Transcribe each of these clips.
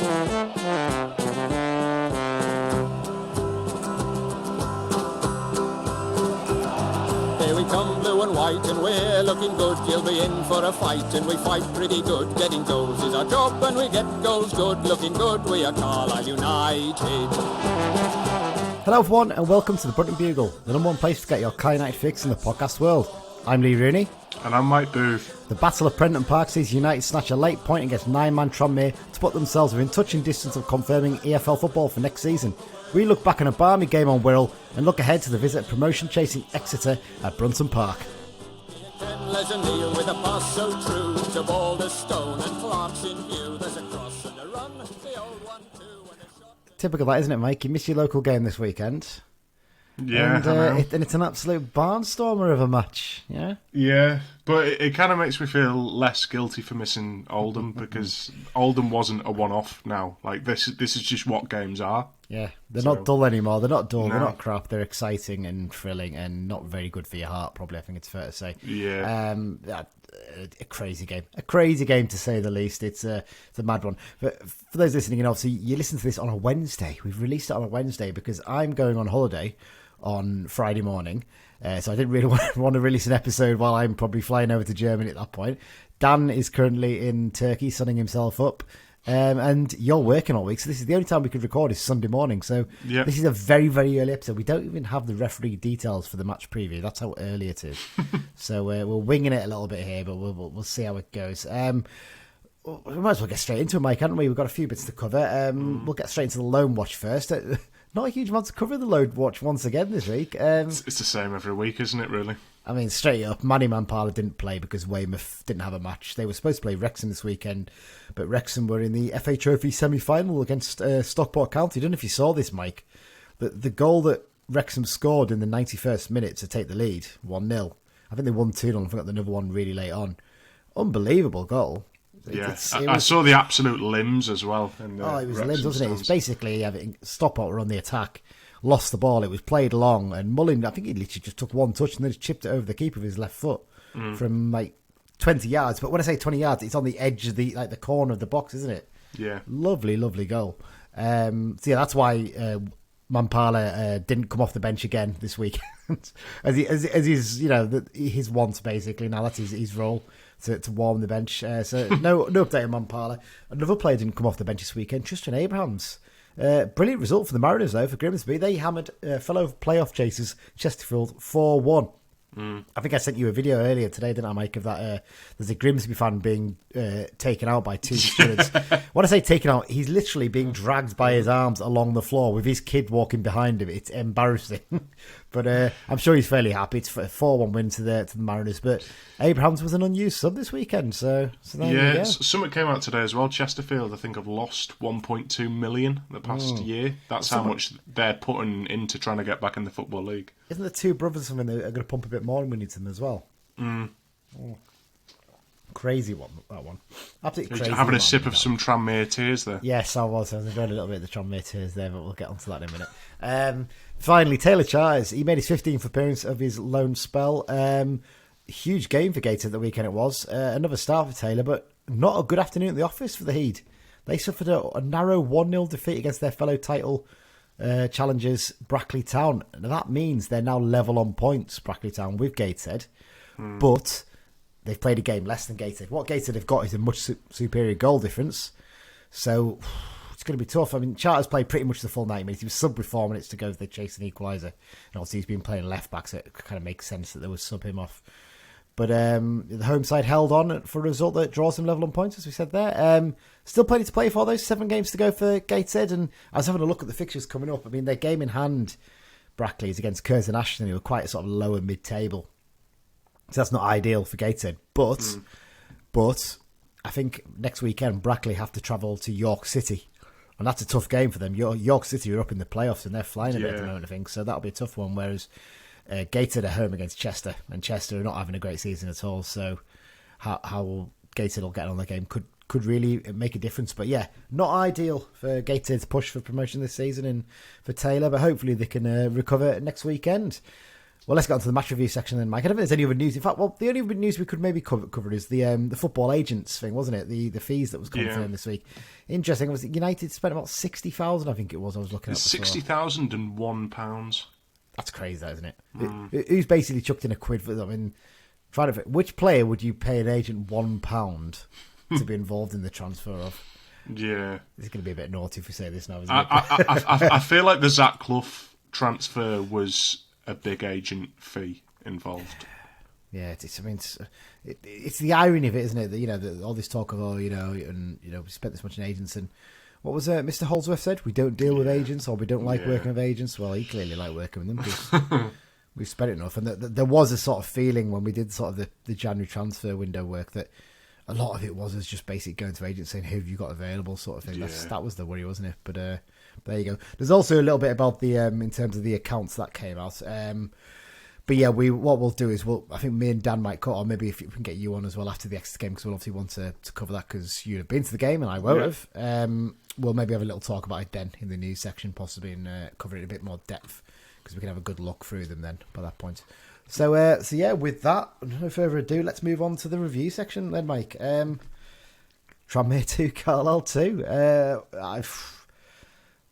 Here we come, blue and white, and we're looking good. You'll be in for a fight, and we fight pretty good. Getting goals is our job, and we get goals good. Looking good, we are Carlisle United. Hello everyone, and welcome to the Brunton Bugle, the number one place to get your Carlisle United fix in the podcast world. I'm Lee Rooney. And I'm Mike Booth. The Battle of Prenton Park sees United snatch a late point against nine-man Tranmere to put themselves within touching distance of confirming EFL football for next season. We look back on a barmy game on Wirral and look ahead to the visit promotion-chasing Exeter at Brunton Park. Typical that, isn't it, Mike? You miss your local game this weekend. Yeah, and it's an absolute barnstormer of a match, yeah? Yeah, but it kind of makes me feel less guilty for missing Oldham because Oldham wasn't a one-off now. Like, this is just what games are. Yeah, they're not dull anymore. They're not dull, No. They're not crap. They're exciting and thrilling and not very good for your heart, probably, I think it's fair to say. Yeah. A crazy game. A crazy game, to say the least. It's a mad one. But for those listening, obviously, you listen to this on a Wednesday. We've released it on a Wednesday because I'm going on holiday on Friday morning. So I didn't really want to release an episode while I'm probably flying over to Germany at that point. Dan is currently in Turkey sunning himself up. And you're working all week, so this is the only time we could record is Sunday morning. So This is a very, very early episode. We don't even have the referee details for the match preview. That's how early it is. So we're winging it a little bit here, but we'll see how it goes. We might as well get straight into it, Mike, haven't we? We've got a few bits to cover. We'll get straight into the Loan Watch first. Not a huge amount to cover the Loan Watch once again this week. It's the same every week, isn't it, really? I mean, straight up, Manny Mampala didn't play because Weymouth didn't have a match. They were supposed to play Wrexham this weekend, but Wrexham were in the FA Trophy semi-final against Stockport County. I don't know if you saw this, Mike, but the goal that Wrexham scored in the 91st minute to take the lead, 1-0. I think they won 2-0 and forgot another one really late on. Unbelievable goal. Yeah, I saw the absolute limbs as well. It was limbs, wasn't it? It's basically Stockport were on the attack, lost the ball, it was played long, and Mullin, I think he literally just took one touch and then just chipped it over the keeper with his left foot from like 20 yards. But when I say 20 yards, it's on the edge of the corner of the box, isn't it? Yeah. Lovely, lovely goal. That's why Mampala didn't come off the bench again this week, as he's his want basically. Now that's his role. To warm the bench. So no update on Mampala. Another player didn't come off the bench this weekend, Tristan Abrahams. Brilliant result for the Mariners, though, for Grimsby. They hammered fellow playoff chasers Chesterfield 4-1. I think I sent you a video earlier today, didn't I, Mike, of that there's a Grimsby fan being taken out by two stewards. When I say taken out, he's literally being dragged by his arms along the floor with his kid walking behind him. It's embarrassing. But I'm sure he's fairly happy. It's a 4-1 win to the Mariners. But Abrahams was an unused sub this weekend, so there you go. Something came out today as well. Chesterfield, I think, have lost 1.2 million the past year. That's how much they're putting into trying to get back in the Football League. Isn't there two brothers or something that are going to pump a bit more money to them as well? Crazy one, that one. Absolutely crazy. Having a sip of some Tranmere tears there. Yes, I was enjoying a little bit of the Tranmere tears there, but we'll get onto that in a minute. Finally, Taylor Charles. He made his 15th appearance of his loan spell. Huge game for Gateshead the weekend it was. Another start for Taylor, but not a good afternoon at the office for the Heed. They suffered a narrow 1-0 defeat against their fellow title challengers, Brackley Town. And that means they're now level on points, Brackley Town, with Gateshead. But they've played a game less than Gateshead. What Gateshead have got is a much superior goal difference. So it's going to be tough. I mean, Charters played pretty much the full 90 minutes. He was sub with 4 minutes to go if they chase an equaliser. And obviously he's been playing left back, so it kind of makes sense that they would sub him off. But the home side held on for a result that draws them level on points, as we said there. Still plenty to play for, though. 7 games to go for Gateshead. And I was having a look at the fixtures coming up. I mean, their game in hand, Brackley, is against Curzon Ashton, who are quite a sort of lower mid-table. So that's not ideal for Gateshead. But I think next weekend, Brackley have to travel to York City. And that's a tough game for them. York City are up in the playoffs and they're flying a bit at the moment, I think. So that'll be a tough one. Whereas Gateshead are home against Chester. And Chester are not having a great season at all. So how Gateshead will get on the game could really make a difference. But yeah, not ideal for Gateshead's push for promotion this season and for Taylor. But hopefully they can recover next weekend. Well, let's get on to the match review section then, Mike. I don't think there's any other news. In fact, well, the only other news we could maybe cover is the football agents thing, wasn't it? The fees that was confirmed this week. Interesting. Was it United spent about 60,000? I think it was. I was looking at £60,001. That's crazy, that, isn't it? Who's basically chucked in a quid for them? I mean, which player would you pay an agent £1 to be involved in the transfer of? Yeah, it's going to be a bit naughty if we say this now, isn't it? I feel like the Zach Clough transfer was a big agent fee involved. Yeah, it's the irony of it, isn't it? That all this talk of we spent this much on agents, and what was Mr. Holdsworth said? We don't deal with agents, or we don't like working with agents. Well, he clearly liked working with them because we've spent it enough. And there was a sort of feeling when we did sort of the January transfer window work that a lot of it was just basically going to agents saying, "Who have you got available?" sort of thing. Yeah. That was the worry, wasn't it? But there you go. There's also a little bit about the in terms of the accounts that came out. But yeah, what we'll do is I think me and Dan might cut, or maybe if we can get you on as well after the Exeter game, because we'll obviously want to cover that because you'd have been to the game and I won't have. We'll maybe have a little talk about it then in the news section, possibly, and cover it in a bit more depth because we can have a good look through them then by that point. So yeah, with that, no further ado, let's move on to the review section then, Mike. Tranmere 2, Carlisle 2.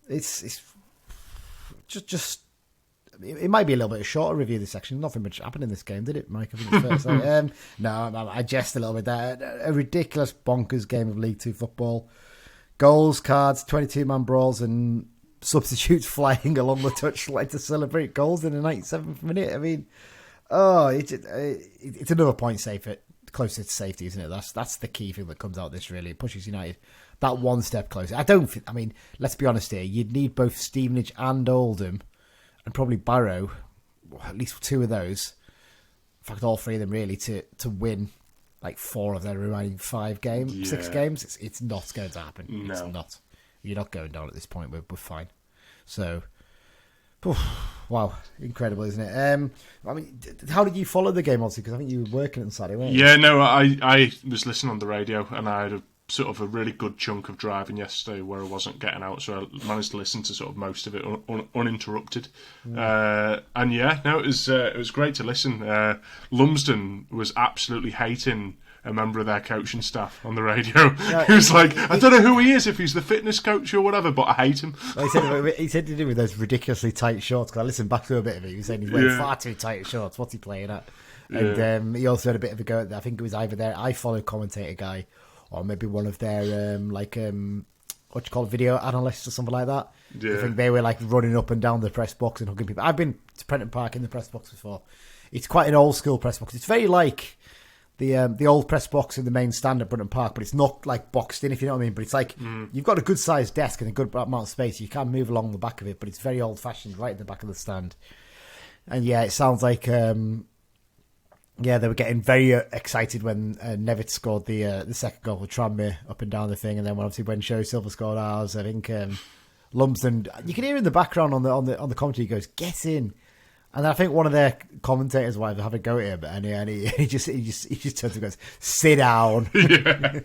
It's just it might be a little bit of a shorter review this section. Nothing much happened in this game, did it, Mike? I think it's fair to say. No, I jest a little bit there. A ridiculous, bonkers game of League Two football. Goals, cards, 22-man brawls, and substitutes flying along the touchline to celebrate goals in the 97th minute. I mean, it's another point closer to safety, isn't it? That's the key thing that comes out of this, really. It pushes United that one step closer. Let's be honest here. You'd need both Stevenage and Oldham, and probably Barrow, at least two of those, in fact all three of them really, to win like 4 of their remaining 6 games. It's not going to happen. No. It's not. You're not going down at this point. We're fine. So, wow, incredible, isn't it? How did you follow the game, obviously? Because I think you were working on Saturday, weren't you? Yeah, no, I was listening on the radio, and I had a really good chunk of driving yesterday where I wasn't getting out, so I managed to listen to sort of most of it uninterrupted. And yeah, no, it was great to listen. Lumsden was absolutely hating a member of their coaching staff on the radio. He was like, I don't know who he is, if he's the fitness coach or whatever, but I hate him. Well, he said to do with those ridiculously tight shorts, because I listened back to a bit of it. He was saying he's wearing far too tight shorts. What's he playing at? And he also had a bit of a go at, I think it was either their iFollow commentator guy, or maybe one of their video analysts or something like that. Yeah. I think they were like running up and down the press box and hugging people. I've been to Prenton Park in the press box before. It's quite an old school press box. It's very like the old press box in the main stand at Brunton Park, but it's not like boxed in, if you know what I mean. But it's like you've got a good sized desk and a good amount of space. You can move along the back of it, but it's very old fashioned, right in the back of the stand. And yeah, it sounds like they were getting very excited when Nevitt scored the second goal for Tranmere up and down the thing, and then when Joe Silva scored ours, I think Lumsden, you can hear in the background on the commentary, he goes, "Get in," and I think one of their commentators might have a go at him, and he just turns and goes, "Sit down." Yeah.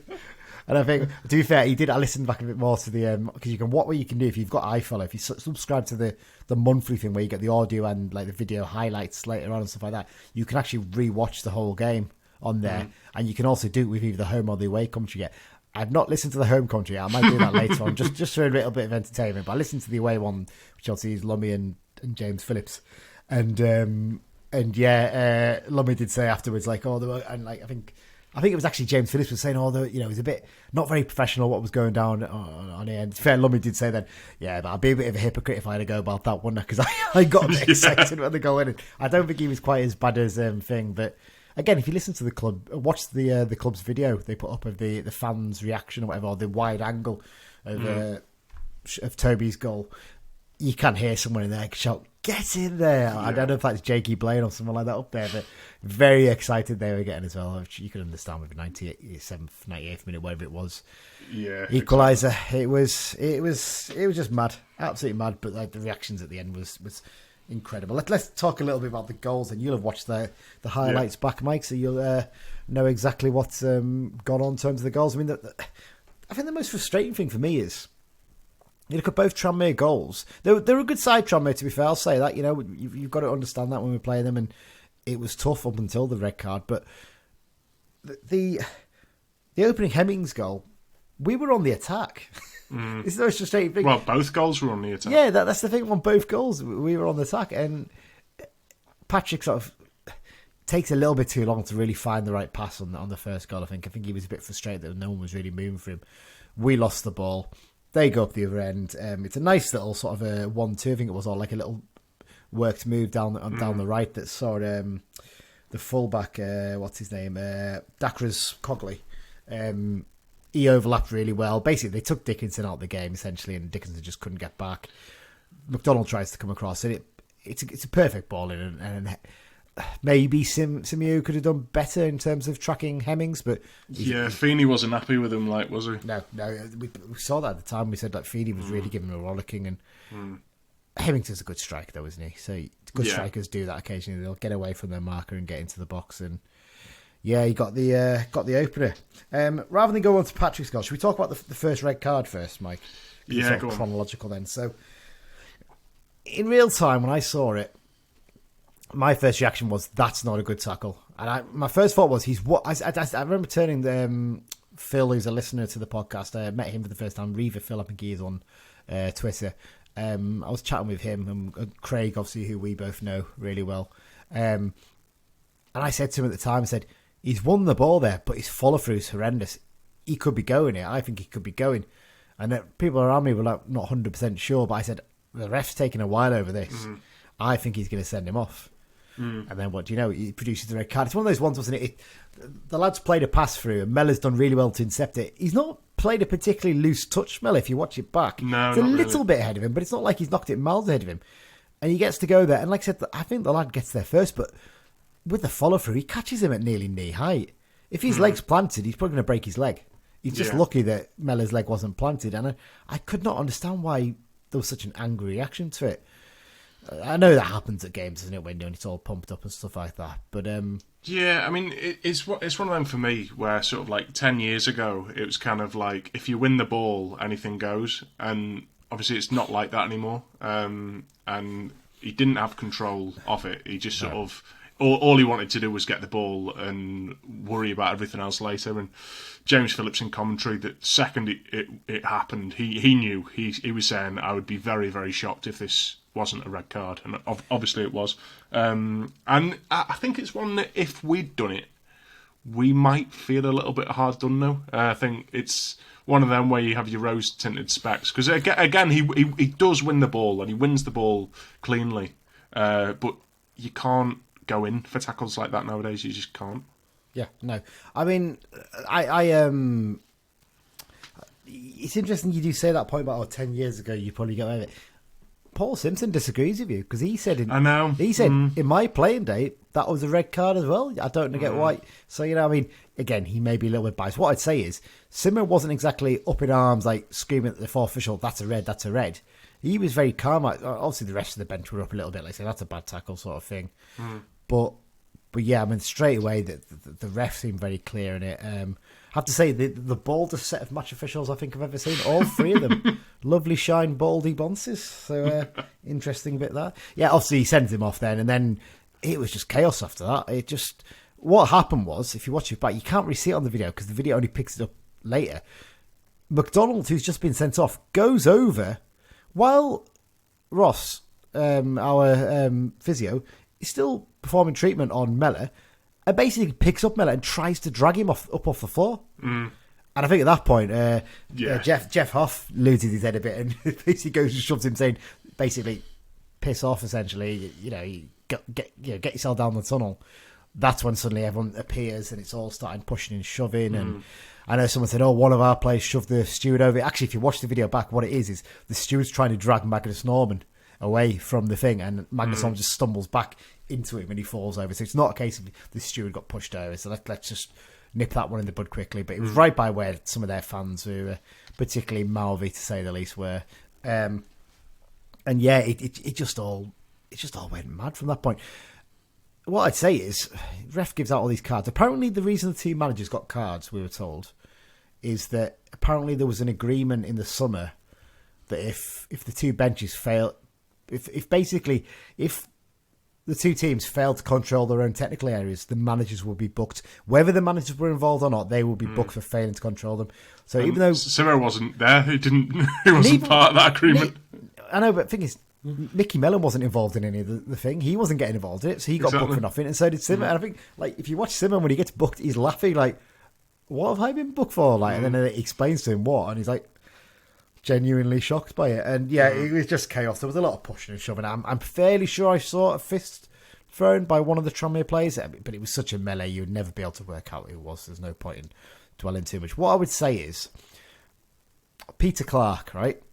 And I think, to be fair, I listened back a bit more to the because what you can do if you've got iFollow, if you subscribe to the monthly thing where you get the audio and like the video highlights later on and stuff like that, you can actually rewatch the whole game on there, and you can also do it with either the home or the away commentary. I've not listened to the home commentary. I might do that later on, just for a little bit of entertainment. But I listened to the away one, which obviously is Lummy and James Phillips, and Lummy did say afterwards, like, I think it was actually James Phillips was saying, it was a bit not very professional what was going down on here. And fair, Lummy did say then, but I'd be a bit of a hypocrite if I had to go about that, wouldn't I? Because I got a bit excited when they go in. I don't think he was quite as bad as Thing. But again, if you listen to the club, watch the club's video they put up of the fans' reaction or whatever, or the wide angle of Toby's goal, you can hear someone in there shout, "Get in there!" Yeah. I don't know if that's Jakey Blaine or someone like that up there, but very excited they were getting as well. You can understand with the 97th, 98th minute, whatever it was. Yeah, equaliser. Exactly. It was just mad, absolutely mad. But like, the reactions at the end was incredible. Let's talk a little bit about the goals, and you'll have watched the highlights back, Mike, so you'll know exactly what's gone on in terms of the goals. I mean, I think the most frustrating thing for me is You look at both Tranmere goals. They're a good side, Tranmere, to be fair. I'll say that. You know, you've got to understand that when we play them, and it was tough up until the red card. But the opening Hemmings goal, we were on the attack. It's the most frustrating thing. Well, both goals were on the attack. Yeah, that's the thing. On both goals, we were on the attack, and Patrick sort of takes a little bit too long to really find the right pass on the first goal. I think he was a bit frustrated that no one was really moving for him. We lost the ball. They go up the other end. It's a nice little sort of a 1-2. I think it was all like a little worked move down the right that saw the fullback. What's his name? Dacres Cogley. He overlapped really well. Basically, they took Dickinson out of the game essentially, and Dickinson just couldn't get back. McDonald tries to come across it. It's a perfect ball in, and maybe Simeon could have done better in terms of tracking Hemmings, but Feeney wasn't happy with him, was he? No, we saw that at the time. We said that Feeney was really giving him a rollicking, and Hemmings is a good striker, though, isn't he? So good strikers do that occasionally. They'll get away from their marker and get into the box, and he got the opener. Rather than go on to Patrick's goal, should we talk about the first red card first, Mike? Yeah, go on. Chronological then. So in real time, when I saw it, my first reaction was, that's not a good tackle. And my first thought was, I remember turning Phil, who's a listener to the podcast. I met him for the first time. Reaver Phil, I think he is on Twitter. I was chatting with him and Craig, obviously, who we both know really well. And I said to him at the time, I said, he's won the ball there, but his follow-through is horrendous. He could be going here. I think he could be going. And people around me were like, not 100% sure, but I said, the ref's taking a while over this. I think he's going to send him off. And then what do you know? He produces the red card. It's one of those ones, wasn't it? The lad's played a pass through, and Mellor's done really well to intercept it. He's not played a particularly loose touch, Mellor, if you watch it back. No, it's a little bit ahead of him, but it's not like he's knocked it miles ahead of him. And he gets to go there. And like I said, I think the lad gets there first, but with the follow-through, he catches him at nearly knee height. If his leg's planted, he's probably going to break his leg. He's just lucky that Mellor's leg wasn't planted. And I could not understand why there was such an angry reaction to it. I know that happens at games, isn't it, when it's all pumped up and stuff like that. But yeah, I mean, it's one of them for me where sort of like 10 years ago, it was kind of like, if you win the ball, anything goes. And obviously it's not like that anymore. And he didn't have control of it. He just sort of, all he wanted to do was get the ball and worry about everything else later. And James Phillips in commentary, that second it happened, he knew. He was saying, I would be very, very shocked if this wasn't a red card, and obviously it was. And I think it's one that if we'd done it, we might feel a little bit hard done now. I think it's one of them where you have your rose-tinted specs, because again he does win the ball, and he wins the ball cleanly, but you can't go in for tackles like that nowadays. You just can't. Yeah, no. I mean, it's interesting you do say that point about 10 years ago you probably get away with it. Paul Simpson disagrees with you, because he said in my playing day that was a red card as well. I don't get why. So I mean, again, he may be a little bit biased. What I'd say is Simmer wasn't exactly up in arms, like screaming at the fourth official, "That's a red, that's a red." He was very calm. Obviously, the rest of the bench were up a little bit, like saying that's a bad tackle sort of thing. But yeah, I mean, straight away the ref seemed very clear in it. I have to say, the baldest set of match officials I think I've ever seen. All three of them. Lovely shine baldy bonces. So, interesting bit that. Yeah, obviously he sends him off then, and then it was just chaos after that. What happened was, if you watch it back, you can't really see it on the video because the video only picks it up later. McDonald, who's just been sent off, goes over while Ross, our physio, is still performing treatment on Mellor, and basically picks up Mellor and tries to drag him up off the floor. And I think at that point, Jeff Hoff loses his head a bit and basically goes and shoves him, saying, basically, piss off, essentially, get yourself down the tunnel. That's when suddenly everyone appears and it's all starting pushing and shoving. And I know someone said, one of our players shoved the steward over. Actually, if you watch the video back, what it is the steward's trying to drag Magnus Norman away from the thing, and Magnus Norman just stumbles back into him and he falls over. So it's not a case of the steward got pushed over. So let's just nip that one in the bud quickly. But it was right by where some of their fans, who were particularly mouthy to say the least, were. And yeah, it just all went mad from that point. What I'd say is, ref gives out all these cards. Apparently, the reason the team managers got cards, we were told, is that apparently there was an agreement in the summer that if the two benches fail, if basically the two teams failed to control their own technical areas, the managers will be booked. Whether the managers were involved or not, they will be booked for failing to control them. So even though Simo wasn't there, he wasn't part of that agreement. I know, but the thing is, Mickey Mellon wasn't involved in any of the thing. He wasn't getting involved in it, so he got booked for nothing, and so did Simon. And I think, like, if you watch Simon when he gets booked, he's laughing like, "What have I been booked for?" Like, and then it explains to him what, and he's like, genuinely shocked by it. And yeah, it was just chaos. There was a lot of pushing and shoving. I'm fairly sure I saw a fist thrown by one of the Tranmere players, but it was such a melee you would never be able to work out who it was. There's no point in dwelling too much. What I would say is, Peter Clark, right?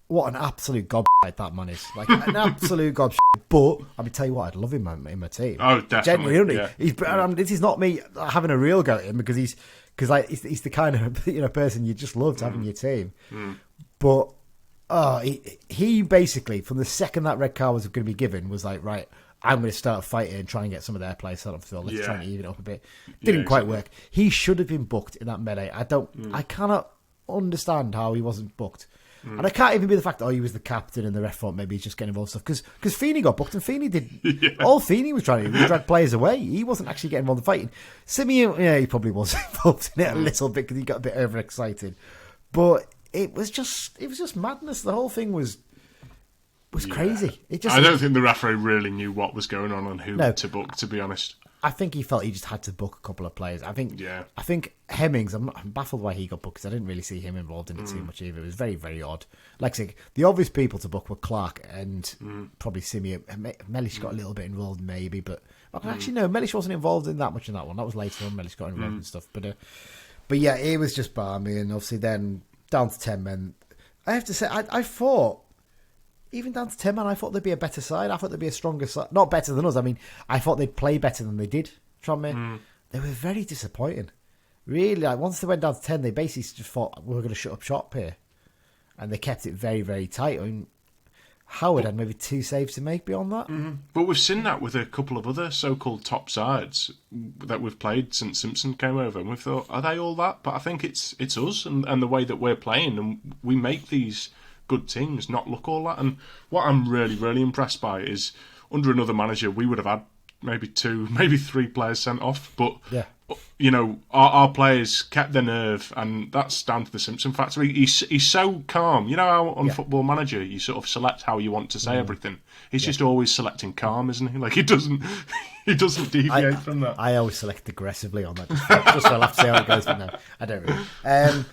What an absolute gobshite that man is. Like, an absolute gobshite. But, I mean, tell you what, I'd love him in my team. Oh, definitely. Genuinely. This is not me having a real go at him, because he's the kind of person you just love to have in your team. But he basically, from the second that red card was going to be given, was like, right, I'm going to start fighting and try and get some of their players set up for let's try and even it up a bit. Didn't quite work. He should have been booked in that melee. I cannot understand how he wasn't booked. And I can't even be the fact that he was the captain and the ref thought maybe he's just getting involved in stuff, because Feeney got booked, and Feeney did all Feeney was trying to do was drag players away. He wasn't actually getting involved in fighting. Simeon, he probably was involved in it a little bit because he got a bit overexcited, but it was just madness. The whole thing was crazy. I don't think the referee really knew what was going on and who to book, to be honest. I think he felt he just had to book a couple of players. I think Hemmings, I'm baffled why he got booked, because I didn't really see him involved in it too much either. It was very, very odd. Like I say, the obvious people to book were Clark and probably Simeon. Mellish got a little bit involved maybe, but actually no, Mellish wasn't involved in that much in that one. That was later on. Mellish got involved and stuff. But yeah, it was just barmy, and obviously then down to 10 men. I have to say, I thought, even down to 10 men, I thought there'd be a better side. I thought there'd be a stronger side. Not better than us. I mean, I thought they'd play better than they did, Tranmere. They were very disappointing. Really, like, once they went down to 10, they basically just thought, we're going to shut up shop here. And they kept it very, very tight. I mean, Howard had maybe 2 saves to make beyond that. But we've seen that with a couple of other so-called top sides that we've played since Simpson came over. And we've thought, are they all that? But I think it's us and the way that we're playing. And we make these good teams not look all that. And what I'm really, really impressed by is, under another manager, we would have had maybe 2, maybe 3 players sent off. But, our players kept their nerve, and that's down to the Simpson factor. He's so calm. You know how on Football Manager you sort of select how you want to say everything? He's just always selecting calm, isn't he? Like, he doesn't deviate from that. I always select aggressively on that. Just so I'll have to see how it goes, but no, I don't really.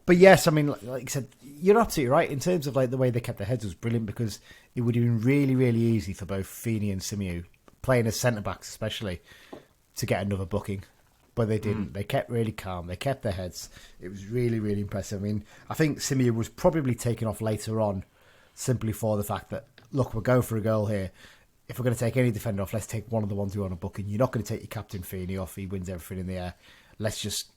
But yes, I mean, like I said, you're absolutely right. In terms of like the way they kept their heads was brilliant, because it would have been really, really easy for both Feeney and Simeon, playing as centre-backs especially, to get another booking. But they didn't. They kept really calm. They kept their heads. It was really, really impressive. I mean, I think Simeon was probably taken off later on simply for the fact that, look, we're going for a goal here. If we're going to take any defender off, let's take one of the ones who are on a booking. You're not going to take your captain Feeney off. He wins everything in the air. Let's just...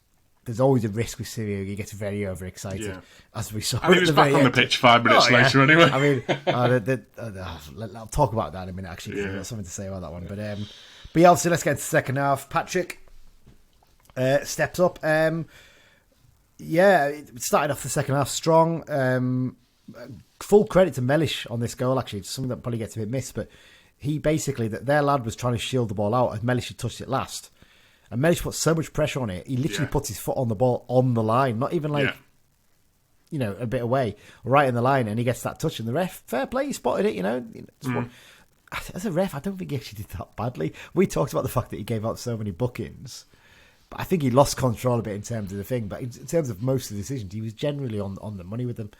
There's always a risk with Simeon. He gets very overexcited, as we saw. And he was back on the pitch 5 minutes later anyway. I mean, I'll talk about that in a minute, actually, because I've got something to say about that one. But yeah, obviously, let's get into the second half. Patrick steps up. It started off the second half strong. Full credit to Mellish on this goal, actually. It's something that probably gets a bit missed, but he basically, their lad was trying to shield the ball out, and Mellish had touched it last. And Mellish put so much pressure on it, he literally puts his foot on the ball on the line, not even like, a bit away, right in the line, and he gets that touch. And the ref, fair play, he spotted it, As a ref, I don't think he actually did that badly. We talked about the fact that he gave out so many bookings, but I think he lost control a bit in terms of the thing. But in terms of most of the decisions, he was generally on the money with them.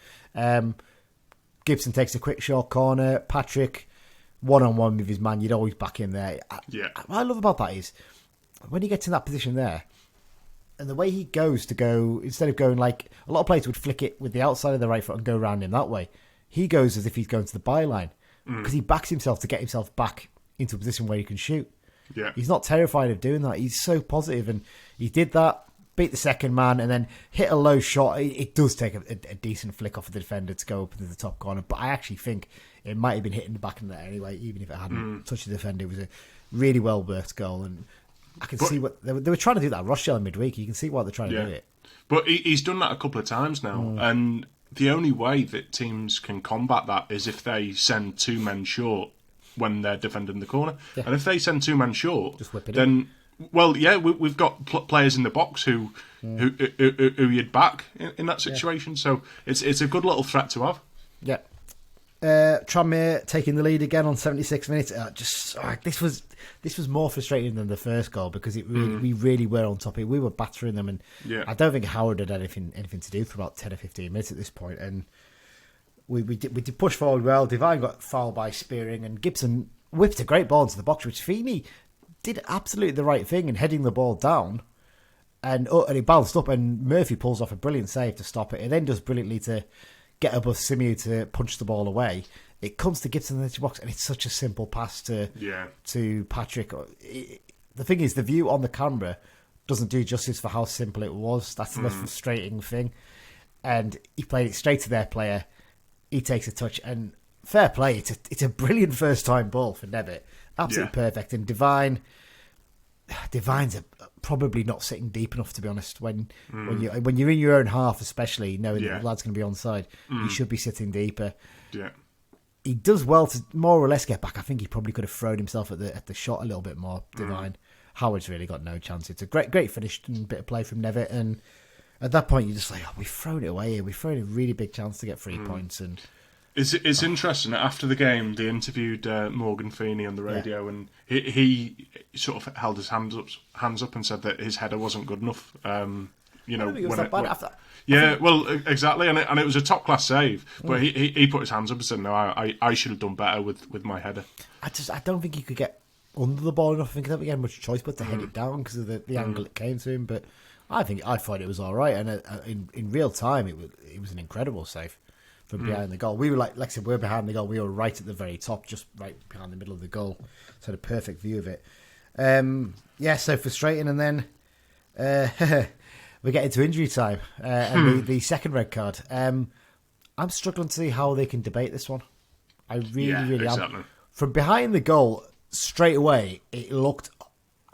Gibson takes a quick short corner. Patrick, one-on-one with his man, you'd always back him there. What I love about that is, when he gets in that position there, and the way he goes to go, instead of going like a lot of players would flick it with the outside of the right foot and go around him that way, he goes as if he's going to the byline, because he backs himself to get himself back into a position where he can shoot. He's not terrified of doing that. He's so positive, and he did that, beat the second man, and then hit a low shot. It does take a decent flick off of the defender to go up into the top corner, but I actually think it might have been hitting the back of the net anyway, even if it hadn't touched the defender. It was a really well worked goal, and I can see what they were trying to do that Rochelle midweek. You can see why they're trying to do it. But he's done that a couple of times now, and the only way that teams can combat that is if they send 2 men short when they're defending the corner. Yeah. And if they send 2 men short, just whip it then in. Well, yeah, we've got players in the box who you'd back in that situation. Yeah. So it's a good little threat to have. Yeah. Tranmere taking the lead again on 76 minutes. This was more frustrating than the first goal because we really were on top of it. We were battering them, and I don't think Howard had anything to do for about 10 or 15 minutes at this point. And we did push forward well. Devine got fouled by Spearing, and Gibson whipped a great ball into the box, which Feeney did absolutely the right thing in heading the ball down, and it bounced up, and Murphy pulls off a brilliant save to stop it. It then does brilliantly to get above Simiu to punch the ball away. It comes to Gibson in the edge box, and it's such a simple pass to Patrick. The thing is, the view on the camera doesn't do justice for how simple it was. That's the most frustrating thing. And he played it straight to their player. He takes a touch, and fair play. It's a brilliant first time ball for Nevitt. Absolutely perfect. And Divine's probably not sitting deep enough, to be honest. When you're in your own half, especially knowing that the lad's going to be onside, you should be sitting deeper. Yeah, he does well to more or less get back. I think he probably could have thrown himself at the shot a little bit more. Divine. Howard's really got no chance. It's a great finish and bit of play from Nevitt. And at that point, you're just like, we've thrown it away here. We've thrown a really big chance to get 3 points. And It's interesting. After the game, they interviewed Morgan Feeney on the radio, and he sort of held his hands up and said that his header wasn't good enough. Exactly, and it was a top class save. But he put his hands up and said, "No, I should have done better with my header." I don't think he could get under the ball enough. I think he didn't have much choice but to head it down because of the angle it came to him. But I thought it was all right, and in real time, it was an incredible save. From behind the goal. We were like I said, we were behind the goal. We were right at the very top, just right behind the middle of the goal. So had a perfect view of it. So frustrating. And then we get into injury time and the second red card. I'm struggling to see how they can debate this one. I really am. From behind the goal, straight away, it looked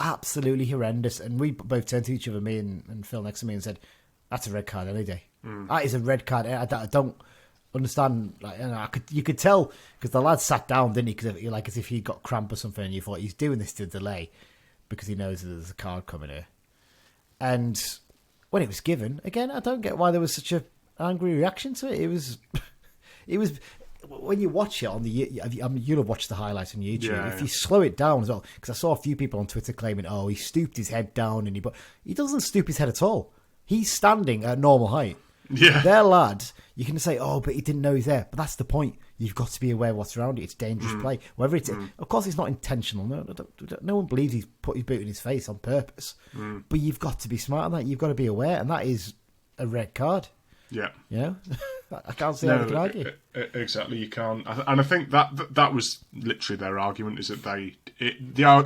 absolutely horrendous. And we both turned to each other, me and Phil next to me, and said, that's a red card any day. That is a red card. I don't understand, you could tell because the lad sat down, didn't he? Because as if he got cramp or something, and you thought he's doing this to delay because he knows that there's a card coming here. And when it was given, again, I don't get why there was such an angry reaction to it. It was when you watch it on you'll have watched the highlights on YouTube. If you slow it down as well, because I saw a few people on Twitter claiming, he stooped his head down, but he doesn't stoop his head at all. He's standing at normal height. Yeah, their lad, you can say, but he didn't know he's there. But that's the point. You've got to be aware of what's around it. It's dangerous play. Whether it's, of course, it's not intentional. No one believes he's put his boot in his face on purpose. But you've got to be smart on that. You've got to be aware, and that is a red card. Yeah, I can't see how you can argue. Exactly, you can't. And I think that was literally their argument. Is that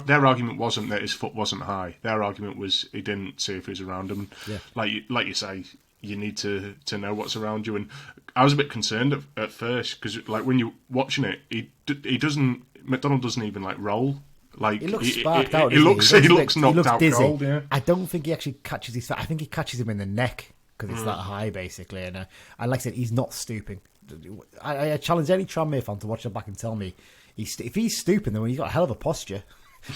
their argument wasn't that his foot wasn't high. Their argument was he didn't see if he was around him. Yeah. Like you say, you need to know what's around you. And I was a bit concerned at first because when you're watching it, McDonald doesn't even roll. He looks sparked out. He looks knocked out dizzy. cold. Yeah. I don't think he actually catches his. I think he catches him in the neck because it's that high, basically. And like I said, he's not stooping. I challenge any Tranmere fan to watch it back and tell me if he's stooping, then he's got a hell of a posture.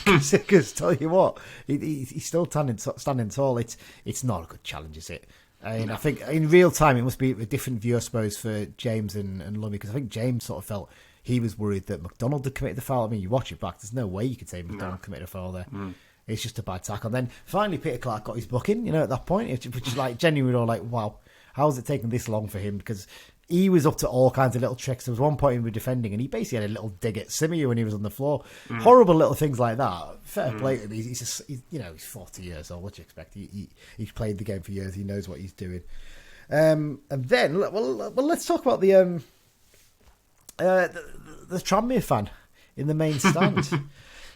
Because tell you what, he's still standing tall. It's not a good challenge, is it? I think in real time it must be a different view, I suppose, for James and Lummy, because I think James sort of felt he was worried that McDonald had committed the foul. I mean, you watch it back, there's no way you could say McDonald committed a foul there. It's just a bad tackle. And then finally Peter Clark got his booking, at that point, which is genuinely all wow, how is it taking this long for him? Because he was up to all kinds of little tricks. There was one point we were defending and he basically had a little dig at Simiu when he was on the floor. Horrible little things like that. Fair play to him. He's 40 years old. What do you expect? He's played the game for years. He knows what he's doing. And then, let's talk about the Tranmere fan in the main stand.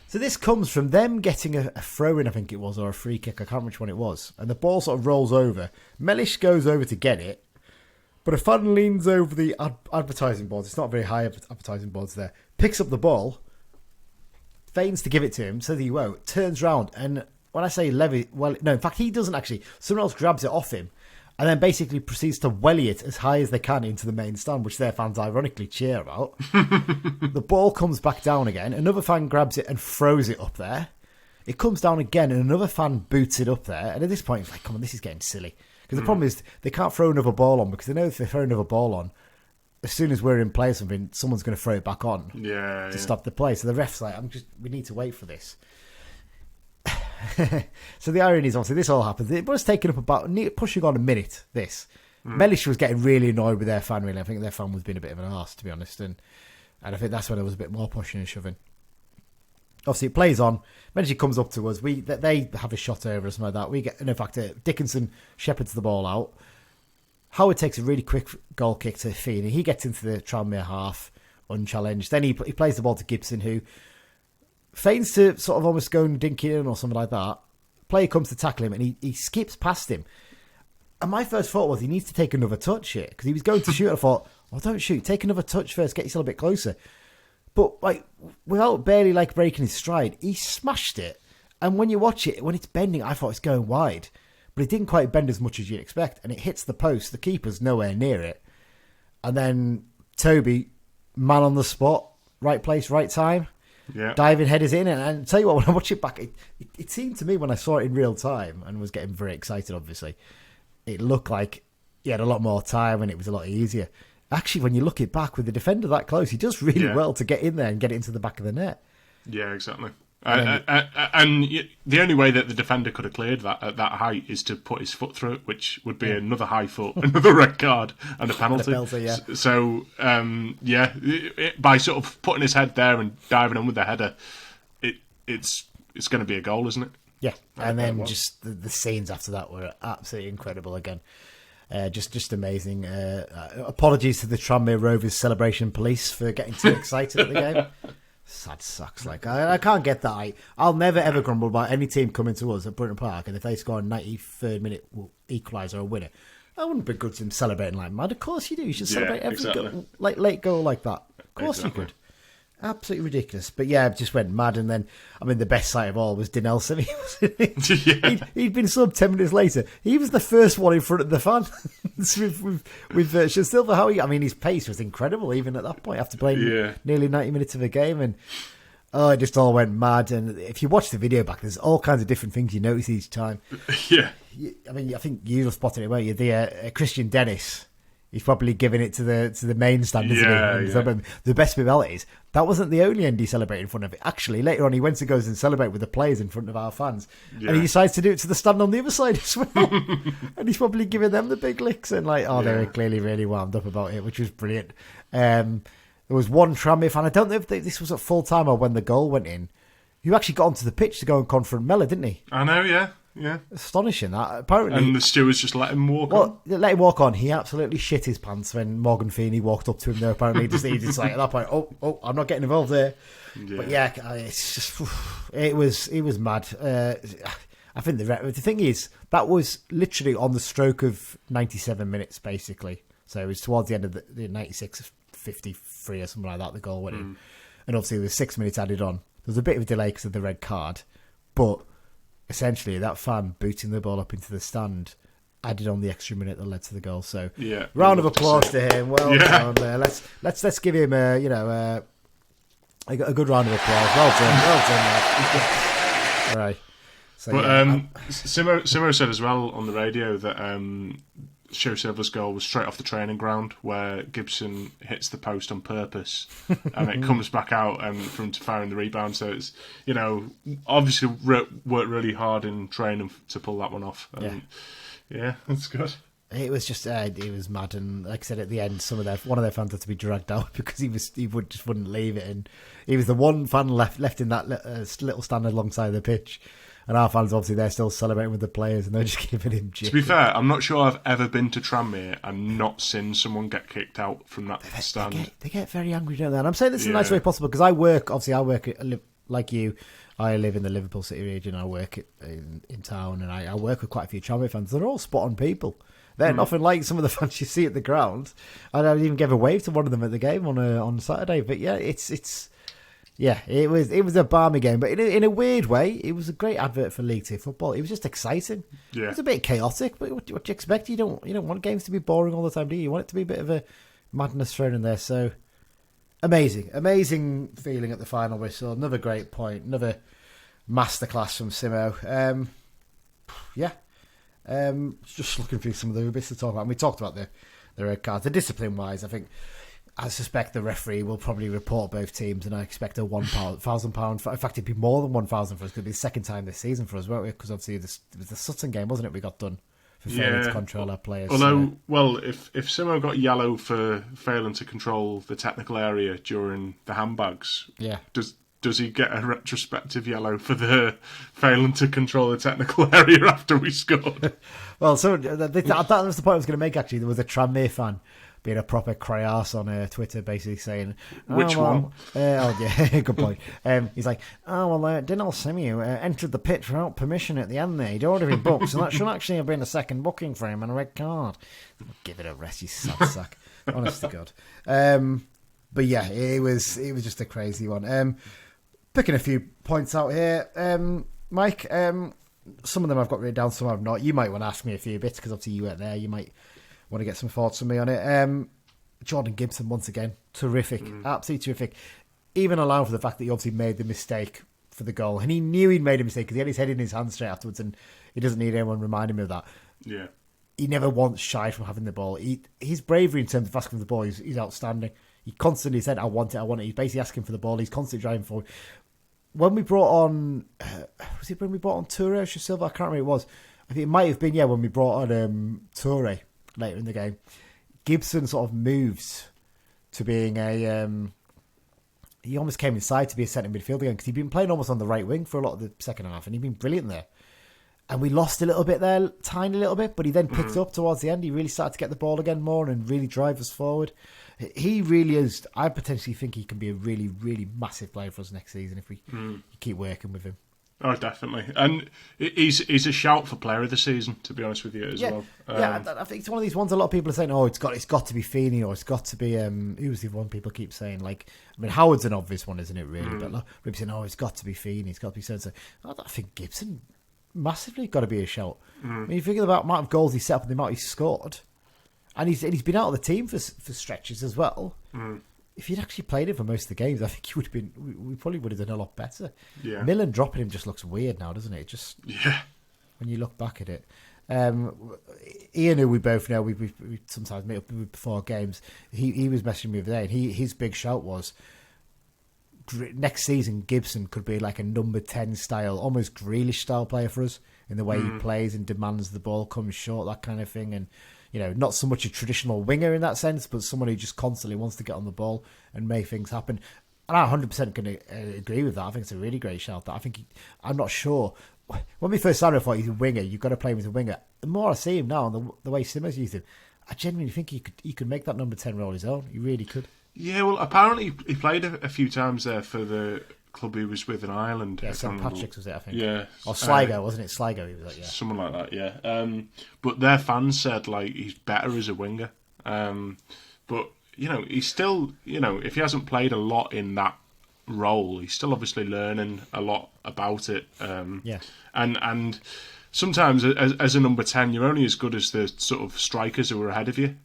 So this comes from them getting a throw-in, I think it was, or a free kick. I can't remember which one it was. And the ball sort of rolls over. Mellish goes over to get it. But a fan leans over the advertising boards. It's not very high advertising boards there. Picks up the ball. Feigns to give it to him, so that he won't. Turns round. And when I say Levy... Well, no, in fact, he doesn't actually. Someone else grabs it off him. and then basically proceeds to welly it as high as they can into the main stand, which their fans ironically cheer about. The ball comes back down again. Another fan grabs it and throws it up there. It comes down again, and another fan boots it up there. And at this point, it's like, come on, this is getting silly. Because the problem is they can't throw another ball on, because they know if they throw another ball on, as soon as we're in play or something, someone's going to throw it back on to stop the play. So the ref's like, we need to wait for this. So the irony is, obviously, this all happens. It was taking up about pushing on a minute, this. Mellish was getting really annoyed with their fan, really. I think their fan was being a bit of an arse, to be honest. And I think that's when there was a bit more pushing and shoving. Obviously, it plays on. Eventually comes up to us. They have a shot over or something like that. We get, and in fact, Dickinson shepherds the ball out. Howard takes a really quick goal kick to Feeney. He gets into the Tranmere half unchallenged. Then he plays the ball to Gibson, who feigns to sort of almost go and dink it in or something like that. Player comes to tackle him, and he skips past him. And my first thought was he needs to take another touch here, because he was going to shoot. I thought, well, don't shoot. Take another touch first. Get yourself a bit closer. But without barely breaking his stride, he smashed it. And when you watch it, when it's bending, I thought it's going wide. But it didn't quite bend as much as you'd expect. And it hits the post. The keeper's nowhere near it. And then Toby, man on the spot, right place, right time. Yeah. Diving headers in. And I tell you what, when I watch it back, it seemed to me when I saw it in real time and was getting very excited, obviously, it looked like he had a lot more time and it was a lot easier. Actually, when you look it back with the defender that close, he does really well to get in there and get it into the back of the net. Yeah, exactly. And the only way that the defender could have cleared that at that height is to put his foot through it, which would be another high foot, another red card, and a penalty. So, by sort of putting his head there and diving in with the header, it's going to be a goal, isn't it? Yeah, and then just the scenes after that were absolutely incredible again. Just amazing. Apologies to the Tranmere Rovers celebration police for getting too excited at the game. Sad sucks. I can't get that. I'll never ever grumble about any team coming to us at Brunton Park, and if they score a 93rd minute equaliser or winner, I wouldn't begrudge them celebrating like mad. Of course you do. You should celebrate every goal, late goal like that. Of course you could. Absolutely ridiculous. But yeah, it just went mad. And then, the best sight of all was Dinelson. He'd been subbed 10 minutes later. He was the first one in front of the fan. with Silver Howie. His pace was incredible even at that point after playing nearly 90 minutes of a game. And it just all went mad. And if you watch the video back, there's all kinds of different things you notice each time. Yeah. I think you spotted it, weren't you? The Christian Dennis. He's probably giving it to the main stand, isn't he? The best bit about it is that wasn't the only end he celebrated in front of it. Actually, later on, he went to go and celebrate with the players in front of our fans, and he decides to do it to the stand on the other side as well. And he's probably giving them the big licks and they were clearly really wound up about it, which was brilliant. There was one Tranmere fan. I don't know if this was at full time or when the goal went in, who actually got onto the pitch to go and confront Mellor, didn't he? I know, yeah. Yeah, astonishing that. Apparently, and the stewards just let him walk on. Let him walk on. He absolutely shit his pants when Morgan Feeney walked up to him there. Apparently, he just like at that point, I'm not getting involved there. Yeah. But it's just it was mad. I think the thing is that was literally on the stroke of 97 minutes, basically. So it was towards the end of the 96:53 or something like that. The goal went in, and obviously there was 6 minutes added on. There was a bit of a delay because of the red card, but essentially that fan booting the ball up into the stand added on the extra minute that led to the goal. So round of applause to him. Well done there. Let's give him a good round of applause. Well done. All right. So, Simo said as well on the radio that Show Silver's goal was straight off the training ground where Gibson hits the post on purpose and it comes back out and from firing the rebound. So it's, obviously worked really hard in training to pull that one off. And that's good. It was just, it was mad. And like I said, at the end, one of their fans had to be dragged out because he wouldn't leave it. And he was the one fan left in that little stand alongside the pitch. And our fans, obviously, they're still celebrating with the players and they're just giving him shit. To be fair, I'm not sure I've ever been to Tranmere and not seen someone get kicked out from that stand. They get very angry, don't they? And I'm saying this in the nicest way possible because I work like you. I live in the Liverpool City region. I work in town and I work with quite a few Tranmere fans. They're all spot on people. They're nothing like some of the fans you see at the ground. I even gave a wave to one of them at the game on Saturday. But yeah, it's Yeah, it was a balmy game, but in a weird way, it was a great advert for League Two football. It was just exciting. Yeah. It was a bit chaotic, but what do you expect? You don't want games to be boring all the time, do you? You want it to be a bit of a madness thrown in there. So amazing feeling at the final whistle. Another great point, another masterclass from Simo. Just looking through some of the bits to talk about. And we talked about the red cards. The discipline wise, I suspect the referee will probably report both teams, and I expect a £1,000. In fact, it'd be more than 1,000 for us. It could be the second time this season for us, won't we? Because obviously it was the Sutton game, wasn't it? We got done for failing to control our players. Although, if Simo got yellow for failing to control the technical area during the handbags, does he get a retrospective yellow for the failing to control the technical area after we scored? Well, so that was the point I was going to make. Actually, there was a Tranmere fan being a proper cry-arse on Twitter, basically saying... Which one? Good point. He's like, Dinal Simiu entered the pitch without permission at the end there. He'd already been booked, so that should actually have been a second booking for him and a red card. Give it a rest, you sad sack. Honest to God. But yeah, it was just a crazy one. Picking a few points out here. Mike, some of them I've got written down, some I've not. You might want to ask me a few bits, because obviously you weren't there. You might want to get some thoughts from me on it. Jordan Gibson, once again, terrific, absolutely terrific. Even allowing for the fact that he obviously made the mistake for the goal, and he knew he'd made a mistake because he had his head in his hand straight afterwards, and he doesn't need anyone reminding him of that. Yeah, he never once shied from having the ball. His bravery in terms of asking for the ball is outstanding. He constantly said, "I want it." He's basically asking for the ball. He's constantly driving forward. When we brought on, was it when we brought on Toure or Silva? I can't remember who it was. I think it might have been when we brought on Toure later in the game. Gibson sort of moves to being he almost came inside to be a centre midfielder again, because he'd been playing almost on the right wing for a lot of the second half, and he'd been brilliant there. And we lost a little bit there, tiny little bit, but he then picked up towards the end. He really started to get the ball again more and really drive us forward. He really is. I potentially think he can be a really, really massive player for us next season if we keep working with him. Oh, definitely. And he's a shout for player of the season, to be honest with you, as well. I think it's one of these ones a lot of people are saying, it's got to be Feeney, or it's got to be, who's the one people keep saying? Like, I mean, Howard's an obvious one, isn't it, really? But people saying, it's got to be Feeney, it's got to be so-and-so. I think Gibson massively got to be a shout. I mean, you think about the amount of goals he set up and the amount he scored, and he's been out of the team for stretches as well. If he'd actually played him for most of the games, I think he would have been. We probably would have done a lot better. Yeah. Millen dropping him just looks weird now, doesn't it? When you look back at it. Ian, who we both know, we sometimes meet up before games. He was messaging me the other day, and his big shout was, next season Gibson could be like a number 10 style, almost Grealish style player for us in the way he plays and demands the ball, comes short, that kind of thing, and. Not so much a traditional winger in that sense, but someone who just constantly wants to get on the ball and make things happen. And I 100% can agree with that. I think it's a really great shout. I'm not sure. When we first started, I thought he's a winger. You've got to play him as a winger. The more I see him now, and the way Simmers used him, I genuinely think he could make that number 10 role his own. He really could. Yeah, well, apparently he played a few times there for the club he was with in Ireland. Yeah, St Patrick's was it, I think. Yeah. Or Sligo, wasn't it? Sligo he was at, yeah. Someone like that, yeah. But their fans said, he's better as a winger. But, he's still, if he hasn't played a lot in that role, he's still obviously learning a lot about it. Yeah. And sometimes, as a number 10, you're only as good as the sort of strikers who are ahead of you.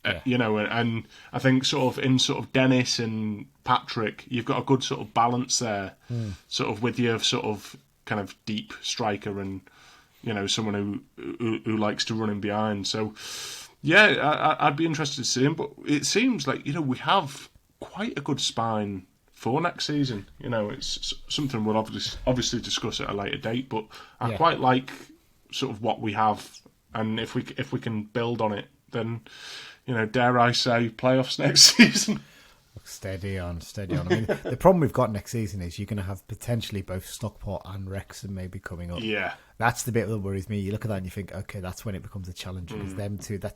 Yeah. And I think sort of Dennis and Patrick, you've got a good sort of balance there, sort of with your sort of kind of deep striker and someone who likes to run in behind. So yeah, I'd be interested to see him. But it seems like we have quite a good spine for next season. It's something we'll obviously discuss at a later date. But I quite like sort of what we have, and if we can build on it, then. Dare I say, playoffs next season. Steady on. I mean, the problem we've got next season is you're going to have potentially both Stockport and Wrexham maybe coming up. Yeah. That's the bit that worries me. You look at that and you think, okay, that's when it becomes a challenge. Because them two, I'm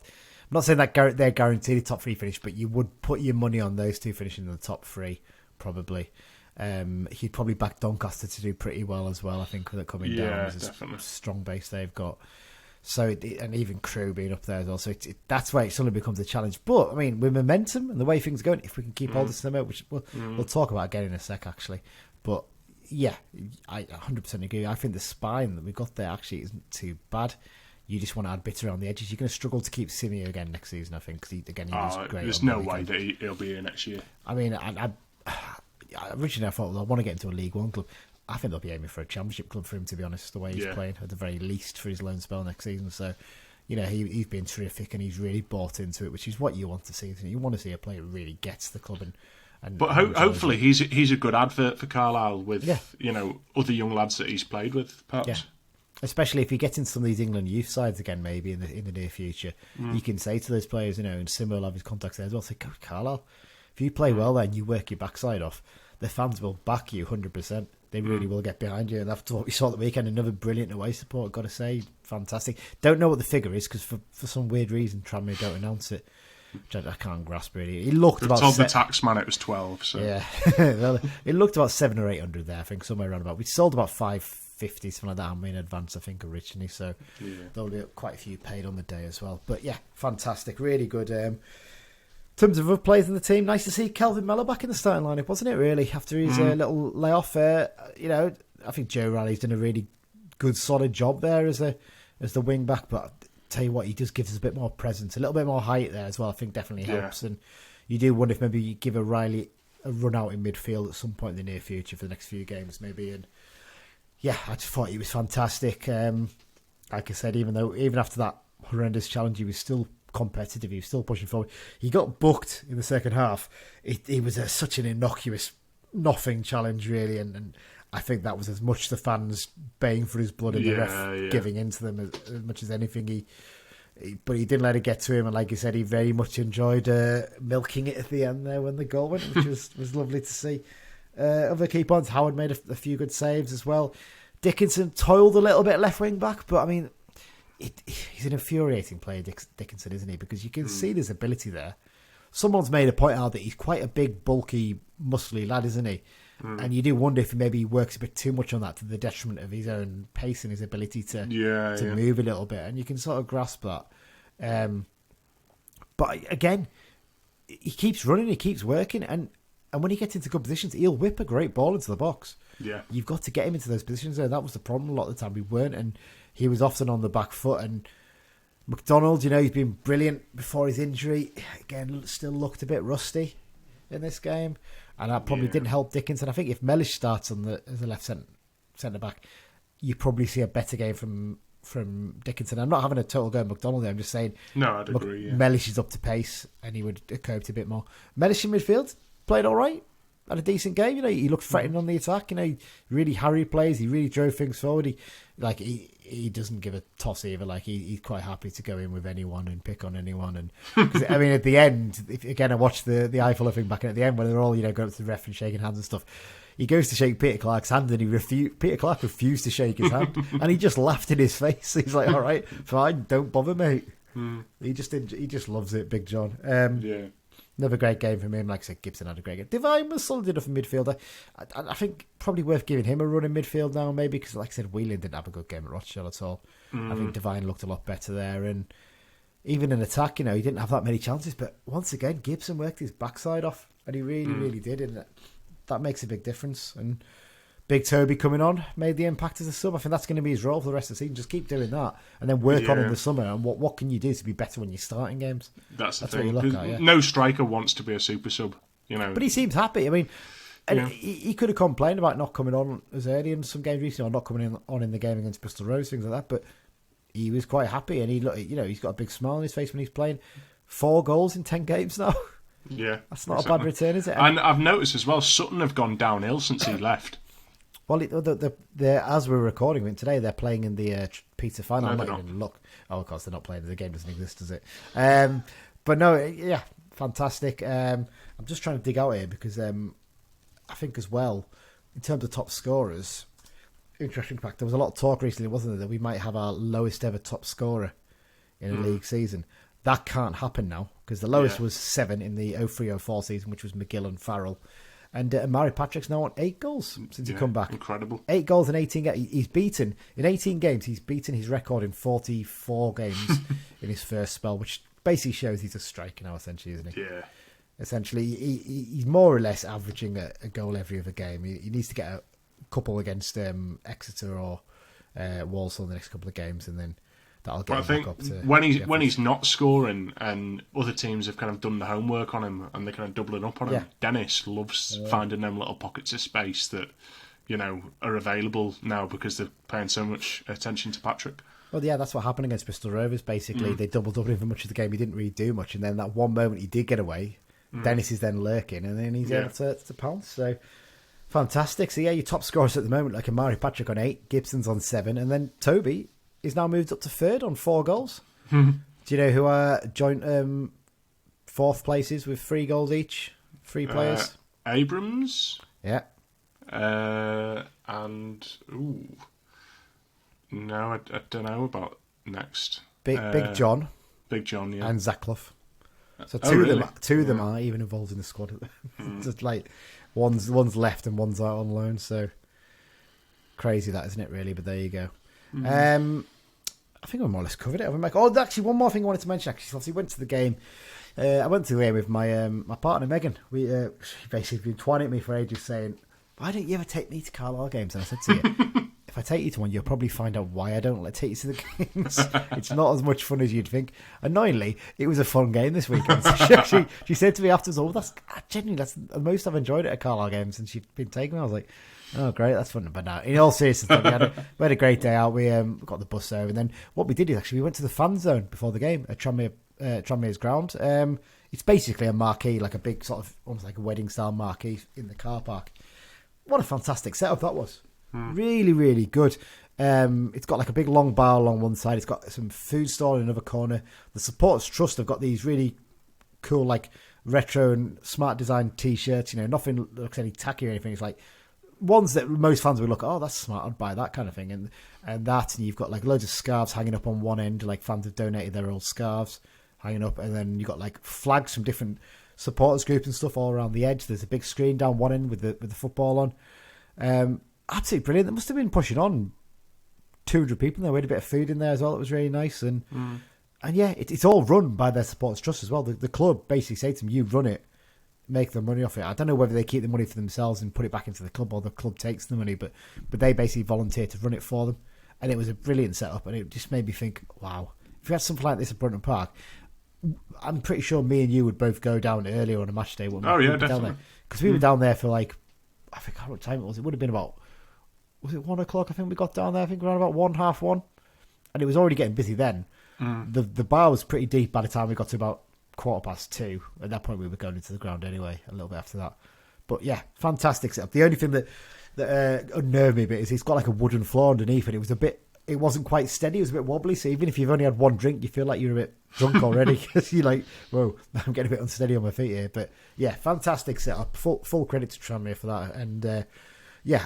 not saying that they're guaranteed a top 3 finish, but you would put your money on those two finishing in the top 3, probably. He'd probably back Doncaster to do pretty well as well, I think, with it coming down. It's definitely. a strong base they've got. So and even Crew being up there as well. So that's where it suddenly becomes a challenge. But I mean, with momentum and the way things are going, if we can keep hold of some out, which we'll talk about again in a sec, actually. But yeah, I 100% agree. I think the spine that we've got there actually isn't too bad. You just want to add bit around the edges. You're going to struggle to keep Simeo again next season, I think, because he was great. There's no way that he'll be here next year. I mean, I originally I thought, well, I want to get into a League One club. I think they'll be aiming for a Championship club for him, to be honest, the way he's playing, at the very least, for his loan spell next season. So, he's been terrific and he's really bought into it, which is what you want to see. You want to see a player who really gets the club But hopefully he's a good advert for Carlisle with other young lads that he's played with, perhaps. Yeah. Especially if he gets into some of these England youth sides again, maybe in the near future, you can say to those players, and Simo will have his contacts there as well. Say, go Carlisle. If you play well there and you work your backside off, the fans will back you 100%. They really will get behind you. And after what we saw at the weekend, another brilliant away support, I've got to say. Fantastic. Don't know what the figure is because for some weird reason, Tranmere don't announce it. Which I can't grasp really. He looked about. Told the tax man it was 12. So. Yeah, well, it looked about 700 or 800 there. I think somewhere around about. We sold about 550, something like that, in advance. I think originally, so there'll be quite a few paid on the day as well. But yeah, fantastic, really good. In terms of other players in the team, nice to see Kelvin Mellor back in the starting lineup, wasn't it? Really, after his little layoff, I think Joe Riley's done a really good, solid job there as the wing back, but. Tell you what, he just gives us a bit more presence, a little bit more height there as well. I think definitely helps, and you do wonder if maybe you give a Riley a run out in midfield at some point in the near future for the next few games, maybe. And yeah, I just thought he was fantastic. Like I said, even after that horrendous challenge, he was still competitive. He was still pushing forward. He got booked in the second half. It was such an innocuous, nothing challenge really, and I think that was as much the fans baying for his blood and the ref giving into them as much as anything. But he didn't let it get to him, and like you said, he very much enjoyed milking it at the end there when the goal went, which was lovely to see. Other key points, Howard made a few good saves as well. Dickinson toiled a little bit left wing back, but I mean, he's an infuriating player, Dickinson, isn't he? Because you can see there's ability there. Someone's made a point out that he's quite a big, bulky, muscly lad, isn't he? And you do wonder if maybe he works a bit too much on that to the detriment of his own pace and his ability to move a little bit. And you can sort of grasp that. But again, he keeps running, he keeps working. And when he gets into good positions, he'll whip a great ball into the box. Yeah, you've got to get him into those positions. And that was the problem a lot of the time. We weren't. And he was often on the back foot. And McDonald, he's been brilliant before his injury. Again, still looked a bit rusty in this game. And that probably didn't help Dickinson. I think if Mellish starts as the left centre back, you probably see a better game from Dickinson. I'm not having a total go at McDonald there. I'm just saying. No, I'd agree. Mellish is up to pace, and he would have coped a bit more. Mellish in midfield played all right. Had a decent game. He looked threatening on the attack. He really harried plays. He really drove things forward. He doesn't give a toss either. He's quite happy to go in with anyone and pick on anyone. And I mean, at the end, I watched the iFollow thing back, and at the end when they're all going up to the ref and shaking hands and stuff, he goes to shake Peter Clark's hand, and Peter Clark refused to shake his hand, and he just laughed in his face. He's like, "All right, fine, don't bother, mate." He just loves it, Big John. Another great game from him. Like I said, Gibson had a great game. Devine was solid enough in midfielder. I think probably worth giving him a run in midfield now, maybe, because like I said, Whelan didn't have a good game at Rochdale at all. I think Devine looked a lot better there. And even in attack, he didn't have that many chances. But once again, Gibson worked his backside off, and he really, really did. And that makes a big difference. And Big Toby coming on made the impact as a sub. I think that's going to be his role for the rest of the season. Just keep doing that, and then work on in the summer. And what can you do to be better when you're starting games? That's the thing. What you look at, no striker wants to be a super sub, But he seems happy. I mean, and he could have complained about not coming on as early in some games recently, or not coming on in the game against Bristol Rovers, things like that. But he was quite happy, and he's got a big smile on his face when he's playing. 4 goals in 10 games now. Yeah, that's not a bad return, is it? And I've noticed as well, Sutton have gone downhill since he left. Well, as we're recording it today, they're playing in the Pizza final. No, I'm not even look. Oh, of course they're not playing. The game doesn't exist, does it? But no, fantastic. I'm just trying to dig out here because I think as well, in terms of top scorers, interesting fact, there was a lot of talk recently, wasn't there, that we might have our lowest ever top scorer in a league season. That can't happen now because the lowest was 7 in the 03-04 season, which was McGill and Farrell. And Mari Patrick's now on 8 goals since he come back. Incredible. 8 goals in 18 games. He's beaten, in 18 games, he's beaten his record in 44 games in his first spell, which basically shows he's a striker now, essentially, isn't he? Yeah. Essentially, he's more or less averaging a goal every other game. He needs to get a couple against Exeter or Walsall in the next couple of games, and then that'll get him back up to... When he's not scoring and other teams have kind of done the homework on him and they're kind of doubling up on him, Dennis loves finding them little pockets of space that, are available now because they're paying so much attention to Patrick. Well, yeah, that's what happened against Bristol Rovers, basically. They doubled up him for much of the game. He didn't really do much, and then that one moment he did get away, Dennis is then lurking, and then he's able to pounce, so... Fantastic. So, your top scorers at the moment, like Amari Patrick on 8, Gibson's on 7, and then Toby is now moved up to 3rd on 4 goals. Do you know who are joint 4th places with 3 goals each? 3 players? Abrams. Yeah. And, no, I don't know about next. Big John. Big John, yeah. And Zaklov. So two of them are even involved in the squad. Just like... One's left and one's out on loan, so crazy that, isn't it, really? But there you go. I think I more or less covered it. Actually, one more thing I wanted to mention. Actually, obviously went to the game. I went to the game with my partner Megan. We she basically been twining at me for ages, saying, "Why don't you ever take me to Carlisle games?" And I said to you, if I take you to one, you'll probably find out why I don't take you to the games. It's not as much fun as you'd think. Annoyingly, it was a fun game this weekend. So she said to me afterwards, that's the most I've enjoyed it at Carlisle games since she'd been taken. I was like, oh, great, that's fun. But now, in all seriousness, we had a great day out. We got the bus over, and then what we did is actually we went to the fan zone before the game at Tranmere's ground. It's basically a marquee, like a big sort of, almost like a wedding style marquee in the car park. What a fantastic setup that was. Really, really good. It's got like a big long bar along one side. It's got some food stall in another corner. The Supporters Trust have got these really cool, like retro and smart design T-shirts. Nothing looks any tacky or anything. It's like ones that most fans would look, oh, that's smart, I'd buy that kind of thing. And you've got like loads of scarves hanging up on one end. Like fans have donated their old scarves hanging up, and then you've got like flags from different supporters groups and stuff all around the edge. There's a big screen down one end with the football on. Absolutely brilliant. They must have been pushing on 200 people there. We had a bit of food in there as well. It was really nice. And it's all run by their Supporters Trust as well. The club basically say to them, you run it, make the money off it. I don't know whether they keep the money for themselves and put it back into the club, or the club takes the money, but they basically volunteer to run it for them. And it was a brilliant setup, and it just made me think, wow, if we had something like this at Brunton Park, I'm pretty sure me and you would both go down earlier on a match day. Definitely. Because we were down there for like, I think how much time it was. It would have been about, was it 1 o'clock? I think we got down there. I think around about 1:30, and it was already getting busy then. The bar was pretty deep by the time we got to about 2:15. At that point, we were going into the ground anyway. A little bit after that, but yeah, fantastic setup. The only thing that unnerved me a bit is it's got like a wooden floor underneath, and it wasn't quite steady. It was a bit wobbly. So even if you've only had one drink, you feel like you're a bit drunk already because you're like, whoa, I'm getting a bit unsteady on my feet here. But yeah, fantastic setup. Full credit to Tranmere for that. And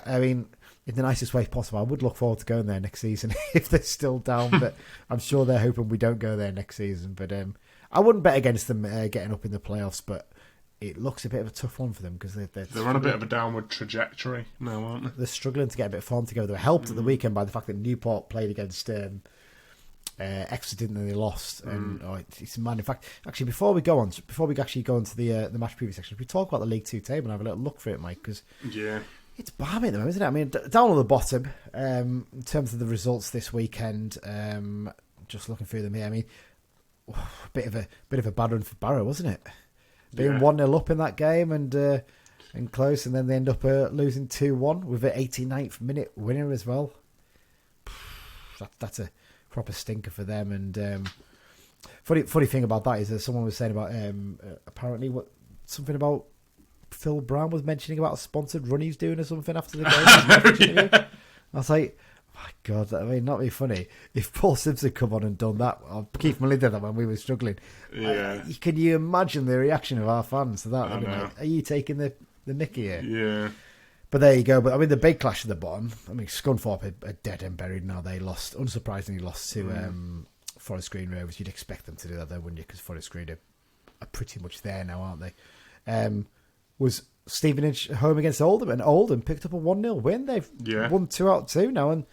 I mean, in the nicest way possible, I would look forward to going there next season if they're still down. But I'm sure they're hoping we don't go there next season. But I wouldn't bet against them getting up in the playoffs. But it looks a bit of a tough one for them because they're on a bit of a downward trajectory now, aren't they? They're struggling to get a bit of form together. They were helped at the weekend by the fact that Newport played against Exeter, didn't they? They lost, and it's mad. In fact, actually, before we actually go into the match preview section, we talk about the League Two table and have a little look for it, Mike, because it's barmy at the moment, isn't it? I mean, down on the bottom in terms of the results this weekend. Just looking through them here, I mean, a bit of a bad run for Barrow, wasn't it? Being 1-0 up in that game and close, and then they end up losing 2-1 with an 89th minute winner as well. That's a proper stinker for them. And funny thing about that is that someone was saying about apparently something about Phil Brown was mentioning about a sponsored run he's doing or something after the game. I was like, my God, I mean, not be funny. If Paul Simpson come on and done that, or Keith Mullin did that when we were struggling, can you imagine the reaction of our fans to that? I mean, like, are you taking the mickey here? Yeah. But there you go. But I mean, the big clash at the bottom, I mean, Scunthorpe are dead and buried now. They unsurprisingly lost to Forest Green Rovers. You'd expect them to do that though, wouldn't you? Because Forest Green are pretty much there now, aren't they? Was Stevenage home against Oldham, and Oldham picked up a 1-0 win. They've won 2 out of 2 now, and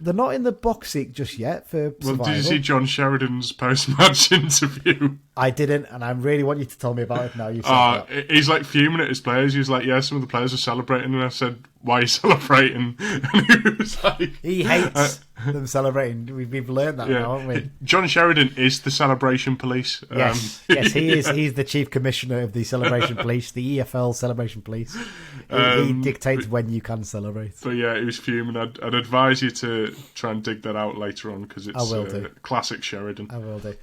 they're not in the box seat just yet for survival. Well, did you see John Sheridan's post-match interview? I didn't, and I really want you to tell me about it now. You said that. He's like fuming at his players. He's like, yeah, some of the players are celebrating, and I said, why are you celebrating? And he was like... He hates them celebrating. We've learned that now, haven't we? John Sheridan is the celebration police. Yes, he is. He's the chief commissioner of the celebration police, the EFL celebration police. He dictates when you can celebrate. But yeah, he was fuming. I'd advise you to try and dig that out later on, because it's classic Sheridan. I will do.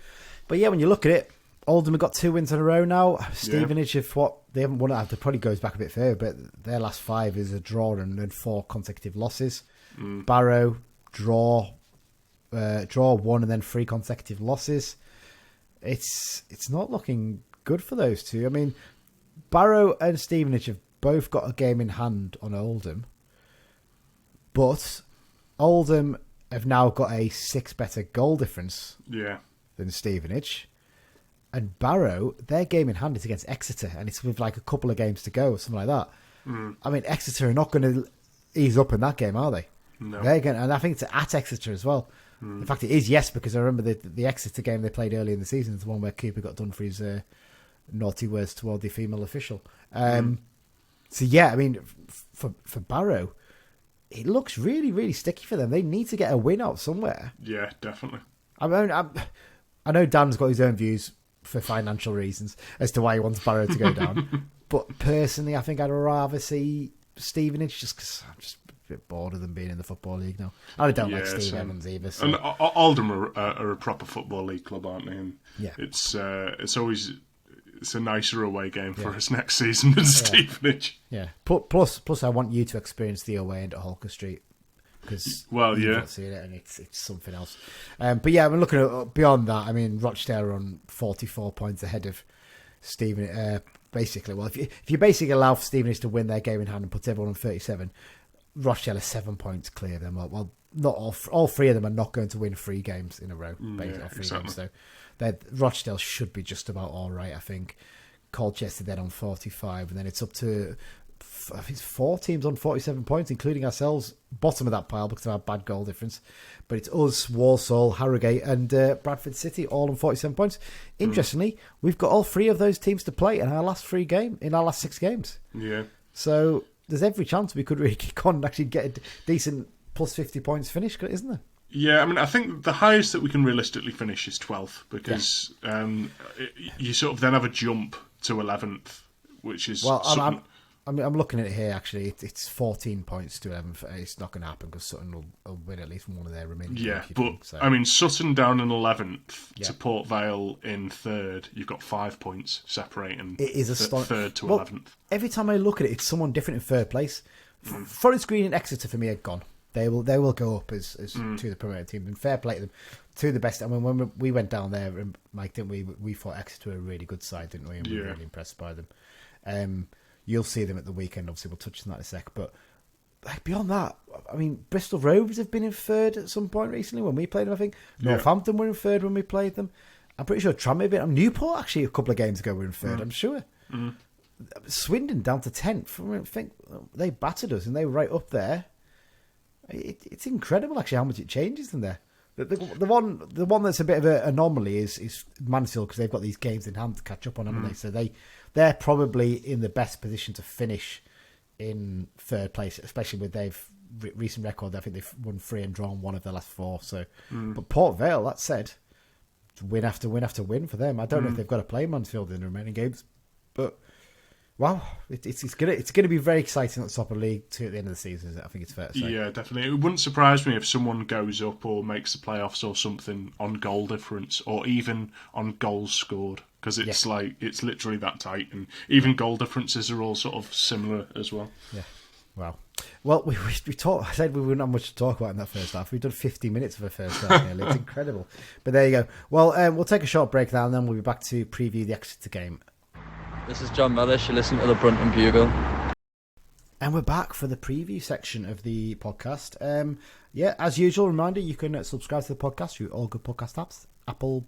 But yeah, when you look at it, Oldham have got 2 wins in a row now. Stevenage have they haven't won it. It probably goes back a bit further, but their last 5 is a draw and then 4 consecutive losses. Barrow draw 1 and then 3 consecutive losses. It's not looking good for those two. I mean, Barrow and Stevenage have both got a game in hand on Oldham, but Oldham have now got a 6 better goal difference than Stevenage. And Barrow, their game in hand is against Exeter, and it's with like a couple of games to go or something like that. I mean, Exeter are not going to ease up in that game, are they? No. They're going, and I think it's at Exeter as well. In fact, it is, yes, because I remember the Exeter game they played early in the season is the one where Cooper got done for his naughty words toward the female official. So yeah, I mean, for Barrow, it looks really, really sticky for them. They need to get a win out somewhere. Yeah, definitely. I mean, I know Dan's got his own views for financial reasons as to why he wants Barrow to go down. But personally, I think I'd rather see Stevenage, just because I'm just a bit bored of them being in the Football League now. I don't like Steve Evans either. So. And Oldham are a proper Football League club, aren't they? And it's always a nicer away game for us next season than Stevenage. Yeah. Plus, I want you to experience the away end at Holker Street. Because you've not seen it, and it's something else. But yeah, I mean, looking at beyond that, I mean, Rochdale are on 44 points ahead of Stevenage. Basically, well, if you basically allow for Stevenage to win their game in hand and put everyone on 37, Rochdale are 7 points clear of them. Well, not all 3 of them are not going to win 3 games in a row. Games, so Rochdale should be just about all right, I think. Colchester then on 45, and then it's up to... I think it's 4 teams on 47 points, including ourselves, bottom of that pile because of our bad goal difference. But it's us, Walsall, Harrogate and Bradford City all on 47 points. Interestingly, we've got all 3 of those teams to play in our last 6 games. Yeah. So there's every chance we could really kick on and actually get a decent plus 50 points finish, isn't there? Yeah, I mean, I think the highest that we can realistically finish is 12th because you sort of then have a jump to 11th, which is... Well, I'm looking at it here, actually. It's 14 points to 11. It's not going to happen because Sutton will win at least one of their remaining games. But, I mean, Sutton down in 11th to Port Vale in 3rd. You've got 5 points separating it is 3rd to 11th. Every time I look at it, it's someone different in 3rd place. Forest Green and Exeter, for me, are gone. They will go up as 2 of the promoted teams. And fair play to them. 2 of the best. I mean, when we went down there, Mike, didn't we? We thought Exeter were a really good side, didn't we? And we were really impressed by them. You'll see them at the weekend. Obviously, we'll touch on that in a sec. But beyond that, I mean, Bristol Rovers have been in 3rd at some point recently when we played them, I think. Northampton were in 3rd when we played them. I'm pretty sure Tranmere have been... Newport, actually, a couple of games ago were in 3rd, I'm sure. Swindon down to 10th. I think they battered us and they were right up there. It's incredible, actually, how much it changes in there. The one that's a bit of an anomaly is Mansfield, because they've got these games in hand to catch up on, haven't they? So they're probably in the best position to finish in 3rd place, especially with their recent record. I think they've won 3 and drawn 1 of their last 4. So, but Port Vale, that said, win after win after win for them. I don't know if they've got to play Mansfield in the remaining games, but wow, it's gonna be very exciting at the top of the league too at the end of the season. I think it's fair to say. Yeah, definitely. It wouldn't surprise me if someone goes up or makes the playoffs or something on goal difference or even on goals scored, because it's it's literally that tight, and even goal differences are all sort of similar as well. Yeah. Wow. Well, we talked. I said we wouldn't have much to talk about in that first half. We've done 50 minutes of a first half nearly. It's incredible. But there you go. Well, we'll take a short break now, and then we'll be back to preview the Exeter game. This is John Mellish. You listen to the Brunton Bugle. And we're back for the preview section of the podcast. As usual, reminder, you can subscribe to the podcast through all good podcast apps. Apple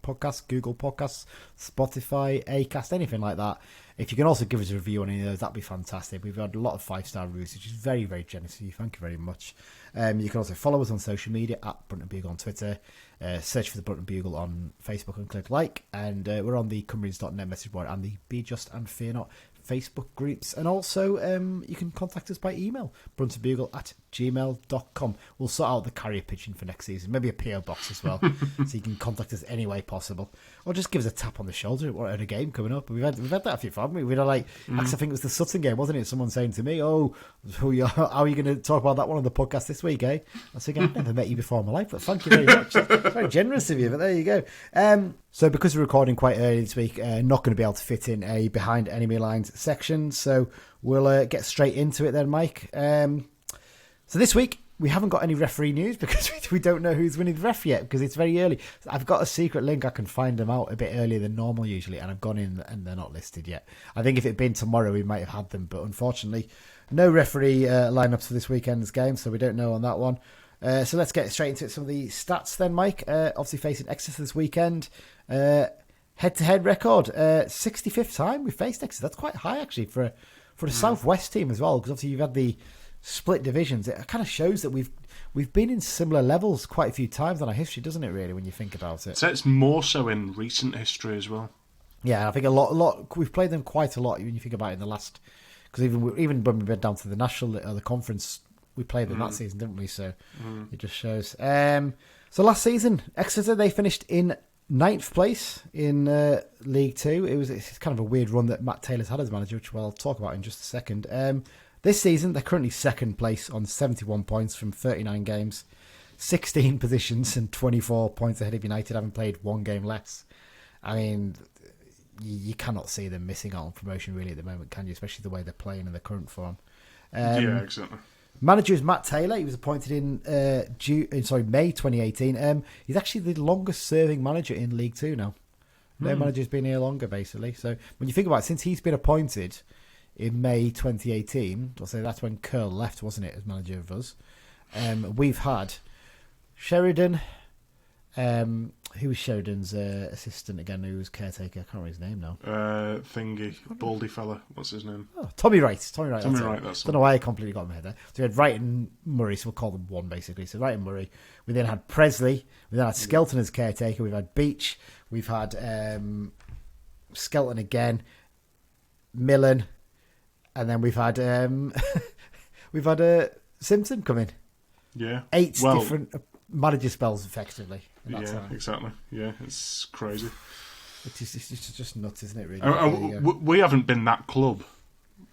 Podcasts, Google Podcasts, Spotify, Acast, anything like that. If you can also give us a review on any of those, that'd be fantastic. We've had a lot of 5-star reviews, which is very, very generous of you. Thank you very much. You can also follow us on social media at Brunton Bugle on Twitter. Search for the Brunton Bugle on Facebook and click like. And we're on the Cumbrians.net message board and the Be Just and Fear Not Facebook groups. And also you can contact us by email, bruntonbugle@gmail.com. We'll sort out the carrier pigeon for next season, maybe a PO box as well, so you can contact us any way possible, or just give us a tap on the shoulder at a game coming up. We've had that a few times, haven't we? We had I think it was the Sutton game, wasn't it? Someone saying to me, "Oh, how are you going to talk about that one on the podcast this week?" Eh? I was thinking, I've never met you before in my life, but thank you very much. That's very generous of you. But there you go. So because we're recording quite early this week, not going to be able to fit in a behind enemy lines section, so we'll get straight into it then, Mike. So this week we haven't got any referee news because we don't know who's winning the ref yet because it's very early. I've got a secret link. I can find them out a bit earlier than normal usually, and I've gone in and they're not listed yet. I think if it had been tomorrow we might have had them, but unfortunately no referee lineups for this weekend's game, so we don't know on that one. So let's get straight into it. Some of the stats then, Mike. Obviously facing Exeter this weekend. Head-to-head record, 65th time we faced Exeter. That's quite high actually for a Southwest team as well, because obviously you've had the split divisions. It kind of shows that we've been in similar levels quite a few times in our history, doesn't it? Really, when you think about it. So it's more so in recent history as well. Yeah, I think a lot. We've played them quite a lot when you think about it in the last. Because even when we went down to the national or the conference, we played them that season, didn't we? So it just shows. So last season, Exeter, they finished in 9th place in League Two. It's kind of a weird run that Matt Taylor's had as manager, which I'll talk about in just a second. This season, they're currently 2nd place on 71 points from 39 games, 16 positions and 24 points ahead of United, having played one game less. I mean, you cannot see them missing out on promotion really at the moment, can you? Especially the way they're playing in the current form. Yeah, exactly. Manager is Matt Taylor. He was appointed in May 2018. He's actually the longest serving manager in League Two now. No manager's been here longer, basically. So when you think about it, since he's been appointed in May 2018, I'll say that's when Curl left, wasn't it, as manager of us. We've had Sheridan. Who was Sheridan's assistant again? Who was caretaker? I can't remember his name now. Thingy, baldy fella. What's his name? Oh, Tommy Wright. Tommy Wright. Don't know why I completely got in my head there. So we had Wright and Murray, so we'll call them one basically. So Wright and Murray. We then had Presley. We then had Skelton as caretaker. We've had Beach. We've had Skelton again. Millen, and then we've had Simpson come in. Yeah. 8 different manager spells effectively. Yeah, exactly. Yeah, it's crazy. It's just nuts, isn't it? Really. We haven't been that club.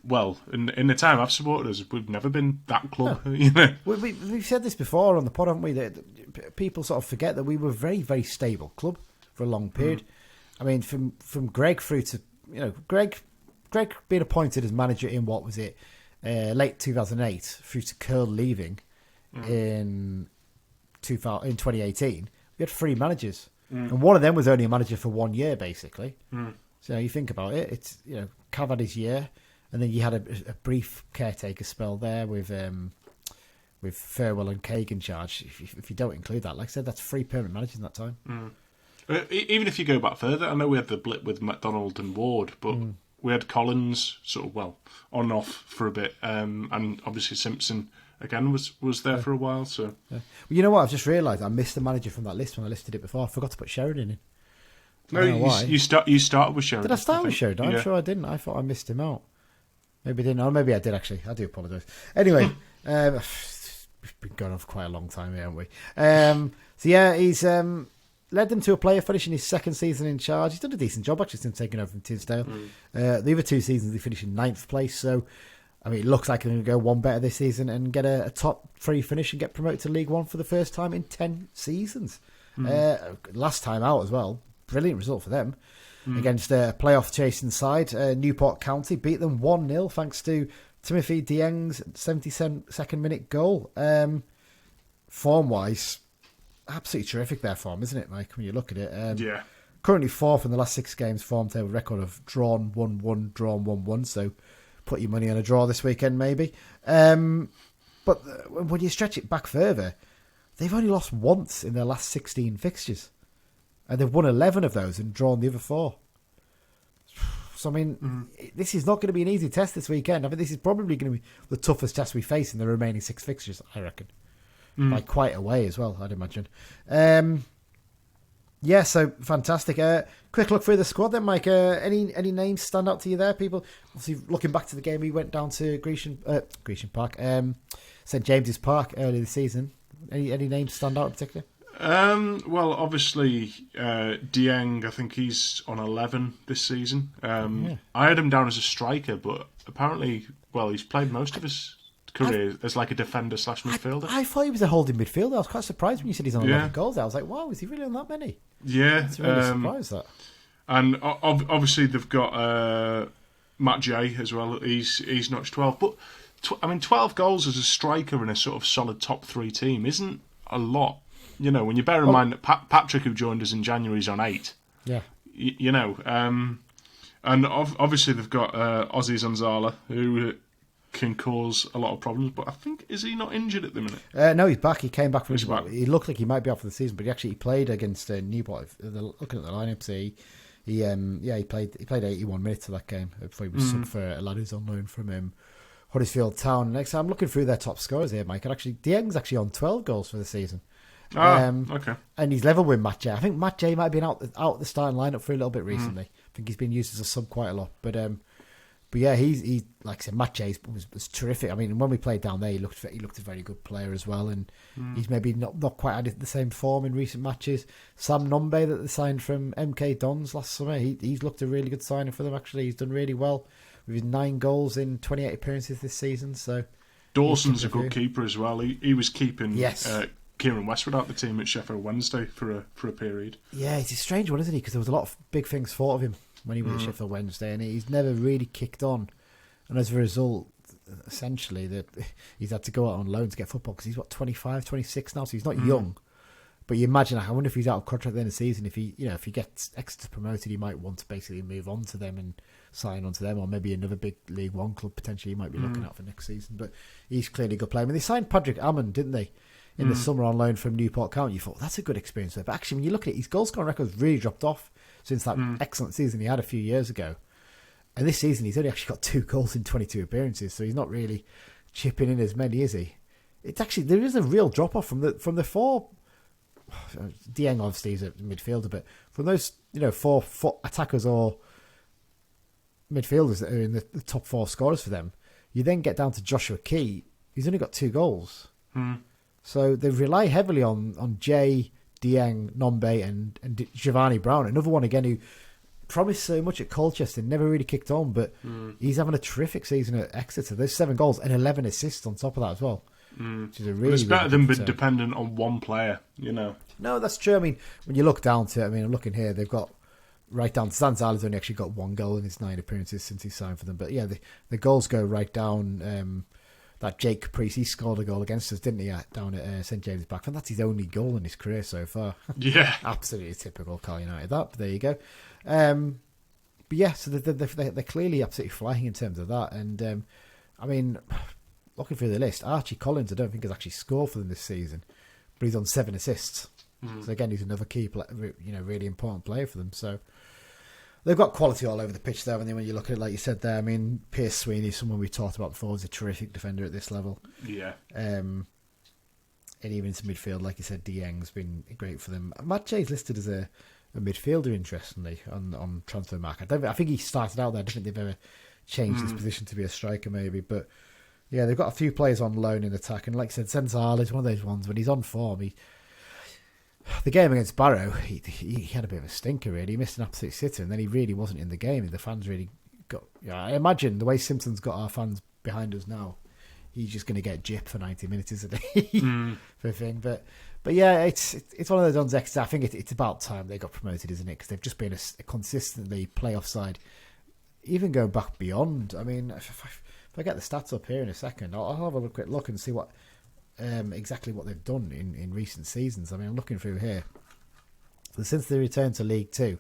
Well, in the time I've supported us, we've never been that club. No. You know, we've said this before on the pod, haven't we? That people sort of forget that we were a very, very stable club for a long period. I mean, from Greg through to Greg being appointed as manager in what was it, late 2008, through to Curl leaving in 2018. We had 3 managers, and one of them was only a manager for 1 year, basically. So you think about it, it's Cav had his year, and then you had a brief caretaker spell there with Farewell and Craig in charge. If you don't include that, like I said, that's 3 permanent managers in that time. Even if you go back further, I know we had the blip with McDonald and Ward, but we had Collins sort of on and off for a bit, and obviously Simpson again was there for a while. So well, you know what? I've just realised I missed the manager from that list when I listed it before. I forgot to put Sheridan in. No, you started with Sheridan. Did I start with Sheridan? I'm sure I didn't. I thought I missed him out. Maybe I didn't. Or maybe I did actually. I do apologise. Anyway, we've been going on for quite a long time here, haven't we? So yeah, he's led them to a player finishing his 2nd season in charge. He's done a decent job actually since taking over from Tisdale. The other 2 seasons he finished in 9th place. So I mean, it looks like they're going to go one better this season and get a top 3 finish and get promoted to League One for the first time in 10 seasons. Last time out as well. Brilliant result for them against a playoff chasing side. Newport County beat them 1-0 thanks to Timothy Dieng's 72nd minute goal. Form-wise, absolutely terrific their form, isn't it, Mike, when you look at it? Yeah. Currently 4th in the last 6 games, form table record of drawn 1-1, drawn 1-1, so put your money on a draw this weekend, maybe. But when you stretch it back further, they've only lost once in their last 16 fixtures. and they've won 11 of those and drawn the other 4. So, I mean, this is not going to be an easy test this weekend. I mean, this is probably going to be the toughest test we face in the remaining 6 fixtures, I reckon. By quite a way as well, I'd imagine. Yeah, so fantastic. Quick look through the squad then, Mike. Any names stand out to you there, people? Obviously, looking back to the game, we went down to Grecian Park, St James's Park earlier this season. Any names stand out in particular? Well, obviously, Dieng, I think he's on 11 this season. I had him down as a striker, but apparently, well, he's played most of his career as like a defender / midfielder. I thought he was a holding midfielder. I was quite surprised when you said he's on 11 goals. I was like, wow, is he really on that many? Yeah. It's really surprised that. And obviously, they've got Matt Jay as well. He's notched 12. But, 12 goals as a striker in a sort of solid top 3 team isn't a lot. You know, when you bear in mind that Patrick, who joined us in January, is on 8. Yeah. You know, and obviously they've got Ozzy Zanzala, who can cause a lot of problems. But I think, is he not injured at the minute? No, he's back. He came back from. Back. He looked like he might be out for the season, but he played against Newport. Looking at the lineup, he played 81 minutes of that game before he was subbed for a lad who's on loan from Huddersfield Town. Next, I'm looking through their top scorers here, Mike. And actually, Dieng's actually on 12 goals for the season. Okay. And he's level with Matt Jay. I think Matt Jay might have been out the starting lineup for a little bit recently. I think he's been used as a sub quite a lot. But yeah, he's like I said, Matt Jay was terrific. I mean, when we played down there, he looked a very good player as well. And he's maybe not quite had the same form in recent matches. Sam Nombe that they signed from MK Dons last summer, he's looked a really good signing for them. Actually, he's done really well with his 9 goals in 28 appearances this season. So Dawson's a good keeper as well. He was keeping Kieran Westwood out the team at Sheffield Wednesday for a period. Yeah, it's a strange one, isn't he? Because there was a lot of big things thought of him when he was at Sheffield Wednesday, and he's never really kicked on. And as a result, essentially, he's had to go out on loan to get football because he's 25, 26 now, so he's not young. But you imagine, I wonder if he's out of contract at the end of the season. If he gets Exeter promoted, he might want to basically move on to them and sign on to them, or maybe another big League One club potentially he might be looking at for next season. But he's clearly a good player. I mean, they signed Patrick Ammon, didn't they? In the summer on loan from Newport County. You thought, that's a good experience there. But actually, when you look at it, his goal scoring record's really dropped off since that excellent season he had a few years ago. And this season, he's only actually got 2 goals in 22 appearances, so he's not really chipping in as many, is he? It's actually, there is a real drop-off from the 4... Dieng obviously is a midfielder, but from those 4 attackers or midfielders that are in the top 4 scorers for them, you then get down to Joshua Key. He's only got 2 goals. So they rely heavily on Jay, Dieng, Nombe and Giovanni Brown. Another one again who promised so much at Colchester, never really kicked on, but he's having a terrific season at Exeter. There's 7 goals and 11 assists on top of that as well. Which is a really, it's better than being dependent on one player, you know. No, that's true. I mean, when you look down to it, I'm looking here, they've got right down. Zanzala's only actually got 1 goal in his 9 appearances since he signed for them. But yeah, the goals go right down. That Jake Caprice, he scored a goal against us, didn't he, down at St James's Park? And that's his only goal in his career so far. Yeah. Absolutely typical Carlisle United, that. But there you go. But yeah, so they're clearly absolutely flying in terms of that. And, looking through the list, Archie Collins, I don't think has actually scored for them this season, but he's on 7 assists. So again, he's another key, really important player for them. So they've got quality all over the pitch there. And then when you look at it, like you said there, Pierce Sweeney, someone we talked about before, is a terrific defender at this level. Yeah. And even into midfield, like you said, Dieng's been great for them. Matt Jay's listed as a midfielder, interestingly, on Transfermarkt. I think he started out there. I don't think they've ever changed his position to be a striker, maybe, but. Yeah, they've got a few players on loan in attack, and like I said, Senzala is one of those ones when he's on form. The game against Barrow, he had a bit of a stinker, really. He missed an absolute sitter, and then he really wasn't in the game. The fans really got... I imagine the way Simpson's got our fans behind us now, he's just going to get gypped for 90 minutes, isn't he? For a thing. But yeah, it's one of those ones. I think it's about time they got promoted, isn't it? Because they've just been a consistently playoff side, even going back beyond. If I get the stats up here in a second, I'll have a quick look and see what exactly what they've done in recent seasons. I'm looking through here. So since they returned to League Two,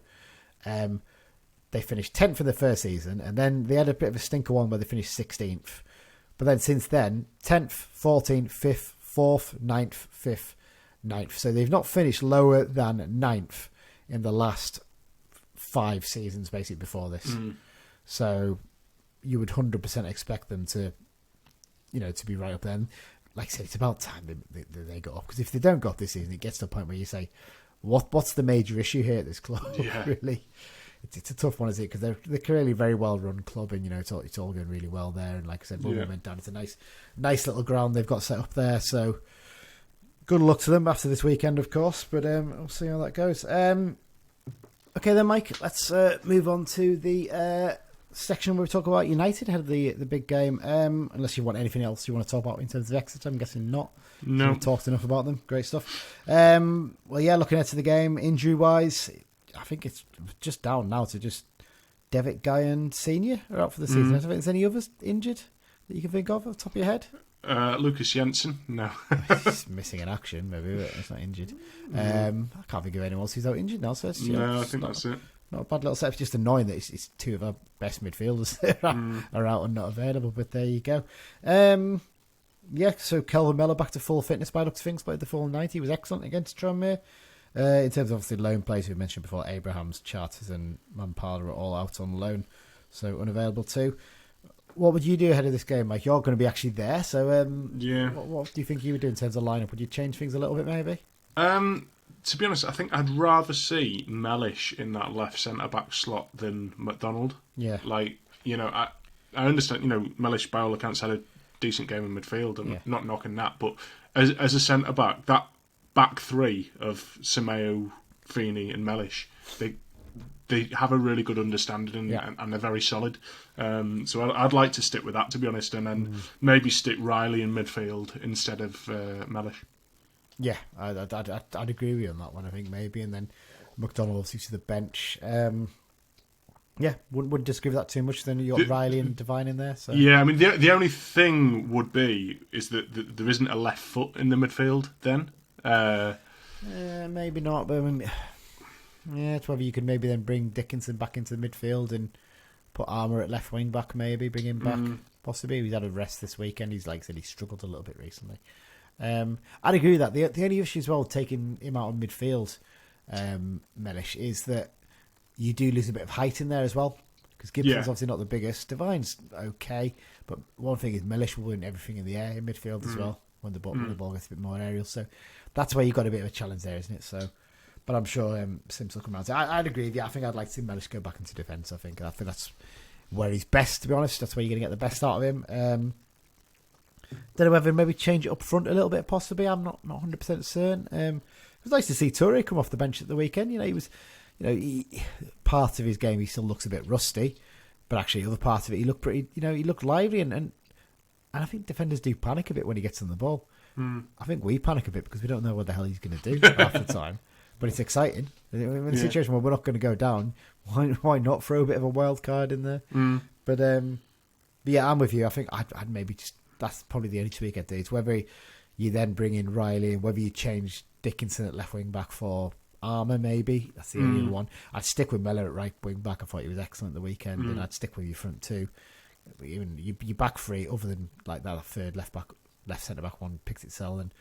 they finished 10th in the first season, and then they had a bit of a stinker one where they finished 16th. But then since then, 10th, 14th, 5th, 4th, 9th, 5th, 9th. So they've not finished lower than 9th in the last 5 seasons, basically, before this. So you would 100% expect them to, to be right up there. And like I said, it's about time they go up. Because if they don't go up this season, it gets to a point where you say, what's the major issue here at this club? Yeah. Really, it's a tough one, isn't it? Because they're clearly a very well run club, and it's all going really well there. And like I said, Wimbledon went down. It's a nice little ground they've got set up there. So good luck to them after this weekend, of course. But we'll see how that goes. Okay then, Mike. Let's move on to the section where we talk about United ahead of the big game. Unless you want anything else you want to talk about in terms of Exeter, I'm guessing not. No. We've talked enough about them. Great stuff. Well, yeah, looking ahead to the game, injury-wise, I think it's just down now to just Devitt Guy and Senior are out for the season. I don't think there's any others injured that you can think of off the top of your head. Lucas Jensen, no. He's missing in action, maybe, but he's not injured. I can't think of anyone else who's out injured now. So it's, I think that's it. Not a bad little set. It's just annoying that it's 2 of our best midfielders are out and not available, but there you go. So Kelvin Mellor back to full fitness by the looks of things, played the full 90. He was excellent against Tranmere. In terms of obviously loan players we mentioned before, Abrahams, Charters and Mampala are all out on loan, so unavailable too. What would you do ahead of this game, Mike? You're going to be actually there, so what do you think you would do in terms of lineup? Would you change things a little bit, maybe? To be honest, I think I'd rather see Mellish in that left centre-back slot than McDonald. Yeah. I understand, Mellish, by all accounts, had a decent game in midfield, and not knocking that, but as a centre-back, that back three of Semeo, Feeney and Mellish, they have a really good understanding and they're very solid. So I'd like to stick with that, to be honest, and then maybe stick Riley in midfield instead of Mellish. Yeah, I'd agree with you on that one, I think, maybe. And then McDonald obviously to the bench. Wouldn't disagree with that too much. Then you got Riley and Devine in there. So. Yeah, I mean, the only thing would be is that there isn't a left foot in the midfield then. Maybe not, but I mean... Yeah, it's whether you could maybe then bring Dickinson back into the midfield and put Armour at left wing back, maybe bring him back. Possibly, he's had a rest this weekend. He's like I said, he struggled a little bit recently. I'd agree with that. The only issue as well with taking him out of midfield, Mellish, is that you do lose a bit of height in there as well. Because Gibson's obviously not the biggest. Devine's okay, but one thing is Mellish will win everything in the air in midfield as well when the ball gets a bit more aerial. So that's where you've got a bit of a challenge there, isn't it? So. But I'm sure Sims will come around. I'd agree with you. I think I'd like to see Mellish go back into defence. I think that's where he's best, to be honest. That's where you're going to get the best out of him. Don't know whether maybe change it up front a little bit, possibly. I'm not 100% certain. It was nice to see Toure come off the bench at the weekend. He was, part of his game he still looks a bit rusty, but actually other part of it he looked pretty. He looked lively, and I think defenders do panic a bit when he gets on the ball. I think we panic a bit because we don't know what the hell he's going to do half the time. But it's exciting. In a situation where we're not going to go down, why not throw a bit of a wild card in there? But yeah, I'm with you. I think I'd maybe just... That's probably the only tweak I'd do. It's whether you then bring in Riley and whether you change Dickinson at left wing back for Armour, maybe. That's the only one. I'd stick with Mellor at right wing back. I thought he was excellent the weekend. And I'd stick with your front two. Even your back three, other than like that third left centre back one picks itself. And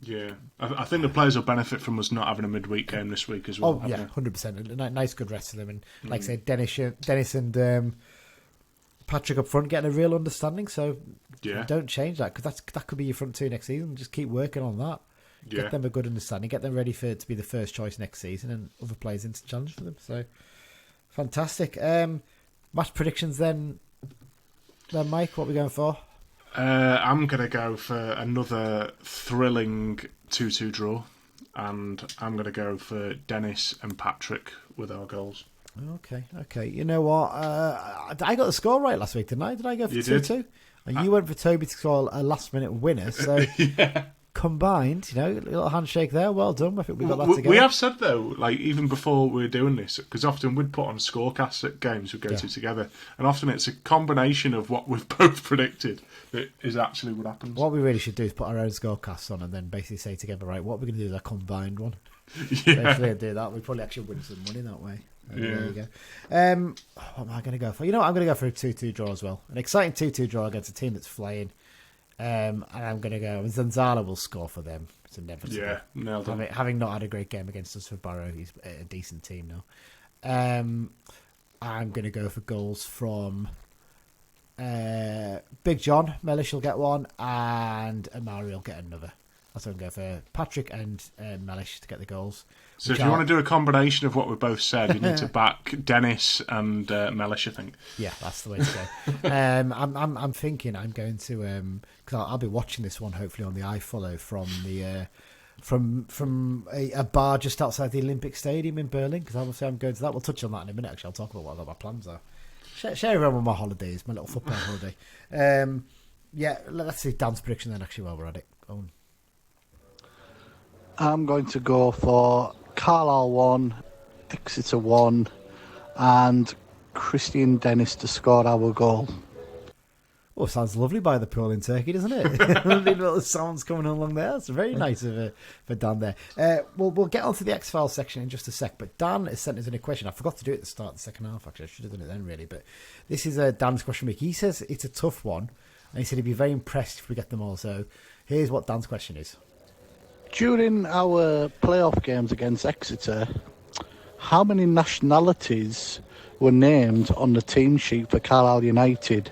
yeah, I think the players will benefit from us not having a midweek game this week as well. Oh yeah, 100%. A nice good rest of them, and like I said, Dennis and Patrick up front getting a real understanding. So don't change that, because that could be your front two next season. Just keep working on that. Get them a good understanding. Get them ready to be the first choice next season, and other players into challenge for them. So fantastic. Match predictions then, Mike. What are we going for? I'm going to go for another thrilling 2-2 draw, and I'm going to go for Dennis and Patrick with our goals. Okay. You know what? I got the score right last week, didn't I? Did I go for 2-2? And you went for Toby to score a last-minute winner, so... Combined, a little handshake there. Well done. I think we got that together. We have said, though, like even before we were doing this, because often we'd put on scorecasts at games we go to together, and often it's a combination of what we've both predicted that is actually what happens. What we really should do is put our own scorecasts on and then basically say together, right, what we're going to do is a combined one. Basically, do that. We probably actually win some money that way. There you go. What am I going to go for? I'm going to go for a 2-2 draw as well. An exciting 2-2 draw against a team that's flying. And I'm going to go... Zanzala will score for them. It's inevitable. Yeah, nailed it. Having not had a great game against us for Barrow, he's a decent team now. I'm going to go for goals from Big John. Mellish will get one, and Amari will get another. That's what I'm going for. Patrick and Mellish to get the goals. So if you want to do a combination of what we both said, you need to back Dennis and Mellish, I think. Yeah, that's the way to go. I'm thinking I'm going to because I'll be watching this one hopefully on the iFollow from the from a bar just outside the Olympic Stadium in Berlin, because obviously I'm going to that. We'll touch on that in a minute. Actually, I'll talk about what my plans are. Share around with my holidays, my little football holiday. Yeah, let's see Dan's prediction then. Actually, while we're at it, Owen. I'm going to go for Carlisle 1, Exeter 1, and Christian Dennis to score our goal. Oh, sounds lovely by the pool in Turkey, doesn't it? Little sounds coming along there. It's very nice for Dan there. We'll get onto the X-Files section in just a sec, but Dan has sent us in a question. I forgot to do it at the start of the second half, actually. I should have done it then, really. But this is Dan's question week. He says it's a tough one, and he said he'd be very impressed if we get them all. So here's what Dan's question is. During our playoff games against Exeter, how many nationalities were named on the team sheet for Carlisle United?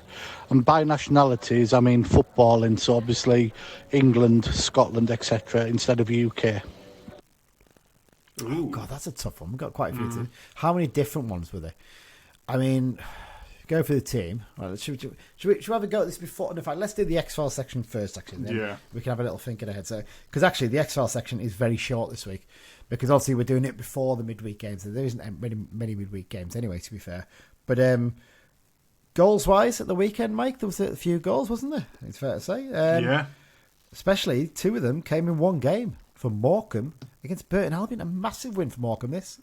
And by nationalities, I mean footballing, so obviously England, Scotland, etc., instead of UK. Oh, God, that's a tough one. We've got quite a few. How many different ones were there? I mean, go for the team. Right, should we have a go at this before? In fact, let's do the X-Files section first, actually. Then we can have a little think ahead. So, because actually, the X-Files section is very short this week, because obviously we're doing it before the midweek games. There isn't many midweek games anyway, to be fair. But goals-wise at the weekend, Mike, there was a few goals, wasn't there? It's fair to say. Yeah. Especially two of them came in one game for Morecambe against Burton Albion. A massive win for Morecambe, this.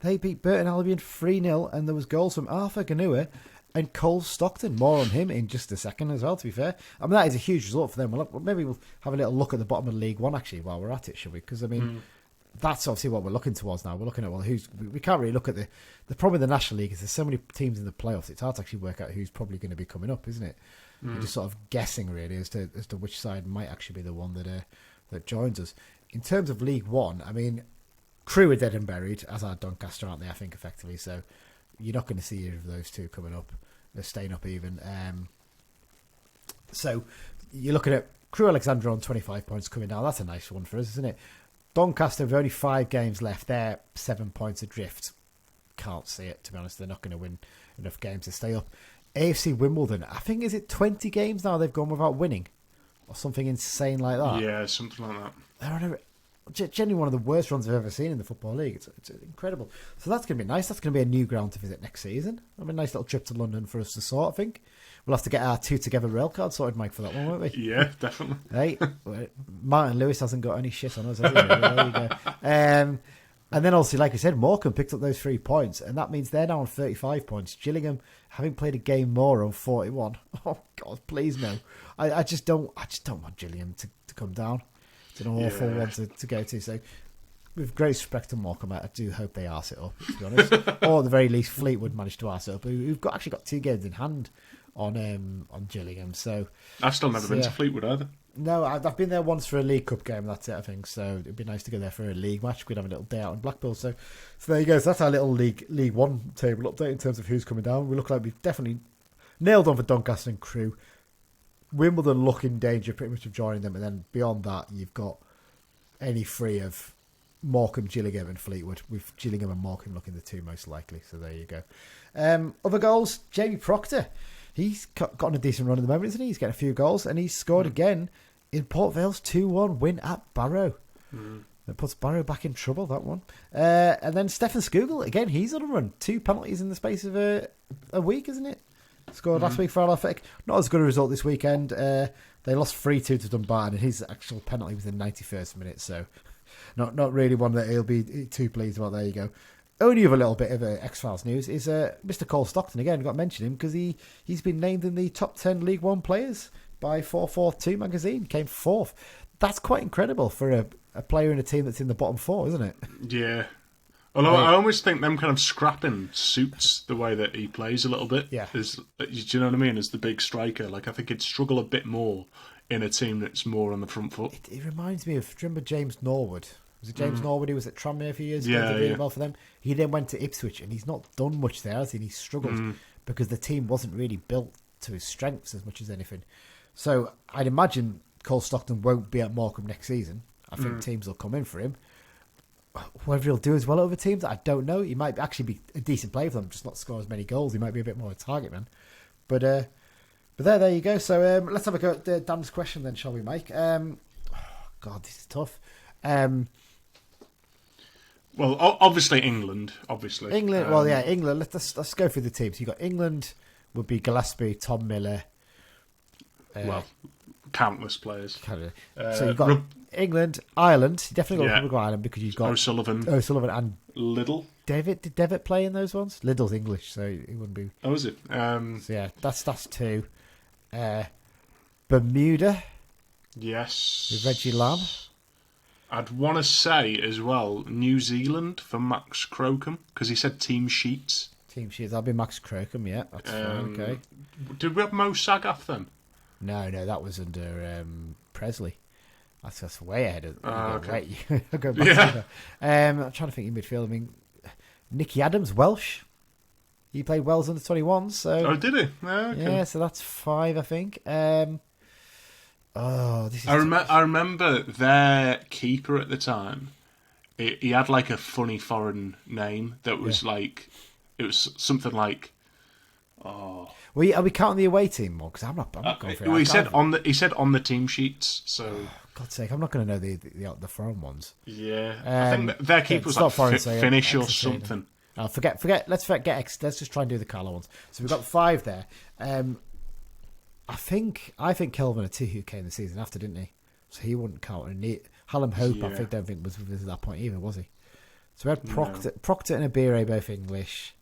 They beat Burton Albion 3-0, and there was goals from Arthur Ganua and Cole Stockton. More on him in just a second as well, to be fair. I mean, that is a huge result for them. Maybe we'll have a little look at the bottom of League One, actually, while we're at it, shall we? Because, I mean, that's obviously what we're looking towards now. We're looking at, we can't really look at the problem with the National League is there's so many teams in the playoffs, it's hard to actually work out who's probably going to be coming up, isn't it? You're just sort of guessing, really, as to which side might actually be the one that joins us. In terms of League One, I mean, Crewe are dead and buried, as are Doncaster, aren't they, I think, effectively. So you're not going to see either of those two coming up. They're staying up even. So you're looking at Crewe Alexandra on 25 points coming down. That's a nice one for us, isn't it? Doncaster have only 5 games left. They're 7 points adrift. Can't see it, to be honest. They're not going to win enough games to stay up. AFC Wimbledon, I think, is it 20 games now they've gone without winning? Or something insane like that. Yeah, something like that. They're on genuinely one of the worst runs I've ever seen in the Football League. It's incredible. So that's going to be nice. That's going to be a new ground to visit next season. It'll be a nice little trip to London for us to sort, I think. We'll have to get our 2 together rail card sorted, Mike, for that one, won't we? Yeah, definitely. Hey, Martin Lewis hasn't got any shit on us, has he? There you go. And then also, like I said, Morecambe picked up those 3 points, and that means they're now on 35 points. Gillingham, having played a game more, on 41. Oh God, please no! I just don't want Gillingham to come down. It's an awful one to go to. So, with great respect to Morecambe, I do hope they arse it up, to be honest. Or at the very least, Fleetwood managed to arse it up. We've actually got 2 games in hand on Gillingham. So I've still never been to Fleetwood either. No, I've been there once for a League Cup game. That's it, I think. So it'd be nice to go there for a league match. We'd have a little day out in Blackpool. So there you go. So that's our little League One table update in terms of who's coming down. We look like we've definitely nailed on for Doncaster and Crewe. Wimbledon look in danger pretty much of joining them, and then beyond that, you've got any 3 of Morecambe, Gillingham, and Fleetwood, with Gillingham and Morecambe looking the 2 most likely. So there you go. Other goals, Jamie Proctor. He's gotten a decent run at the moment, isn't he? He's getting a few goals, and he's scored again in Port Vale's 2-1 win at Barrow. That puts Barrow back in trouble, that one. And then Stefan Skugel, again, he's on a run. 2 penalties in the space of a week, isn't it? Scored last week for Alafek. Not as good a result this weekend. They lost 3-2 to Dumbarton, and his actual penalty was in the 91st minute, so not really one that he'll be too pleased about. There you go. Only other little bit of X-Files news is Mr. Cole Stockton. Again, I've got to mention him because he's been named in the top 10 League One players by 442 magazine. Came 4th. That's quite incredible for a player in a team that's in the bottom 4, isn't it? Yeah. Although I almost think them kind of scrapping suits the way that he plays a little bit. Yeah. Do you know what I mean? As the big striker, like I think he'd struggle a bit more in a team that's more on the front foot. It reminds me of, do you remember James Norwood? Was it James Norwood who was at Tranmere a few years ago? Yeah, Did really yeah. well for them. He then went to Ipswich, and he's not done much there, has he? And he struggled because the team wasn't really built to his strengths as much as anything. So I'd imagine Cole Stockton won't be at Morecambe next season. I think teams will come in for him. Whether he'll do as well over teams, I don't know. He might actually be a decent player for them, just not score as many goals. He might be a bit more a target man. But there you go. So let's have a go at Dan's question then, shall we, Mike? God, this is tough. Well, obviously England. Obviously England. Well, yeah, England. Let's go through the teams. You got England would be Gillespie, Tom Miller. Well, countless players. So you've got England, Ireland. You definitely got Ireland because you've got O'Sullivan and Liddell. David. Did Devitt play in those ones? Liddell's English, so he wouldn't be. Oh, is it? So yeah, that's two. Bermuda. Yes. With Reggie Lamb. I'd want to say as well New Zealand for Max Crocombe because he said team sheets. Team sheets. That'll be Max Crocombe. Yeah, that's fine. Okay. Did we have Mo Sagath then? No, that was under Presley. That's way ahead of. Okay. Wait, I'll go back to that. I'm trying to think in midfield. I mean, Nicky Adams, Welsh. He played Wales under 21s. So Oh, did he? Okay. yeah, so that's 5, I think. This is. I remember their keeper at the time. He had like a funny foreign name that was like, it was something like, Are we counting the away team more? Because I'm not going for it. well, he said on the team sheets. So God's sake, I'm not going to know the foreign ones. yeah, I think their keeper was stop like foreign, so Finnish or Exeter. something. Oh, let's forget Exeter. Let's just try and do the Carlisle ones. So we've got 5 there. I think Kelvin Atihu came the season after, didn't he? So he wouldn't count. And Hallam Hope, I don't think was with us at that point either, was he? So we had Proctor and Abire both English.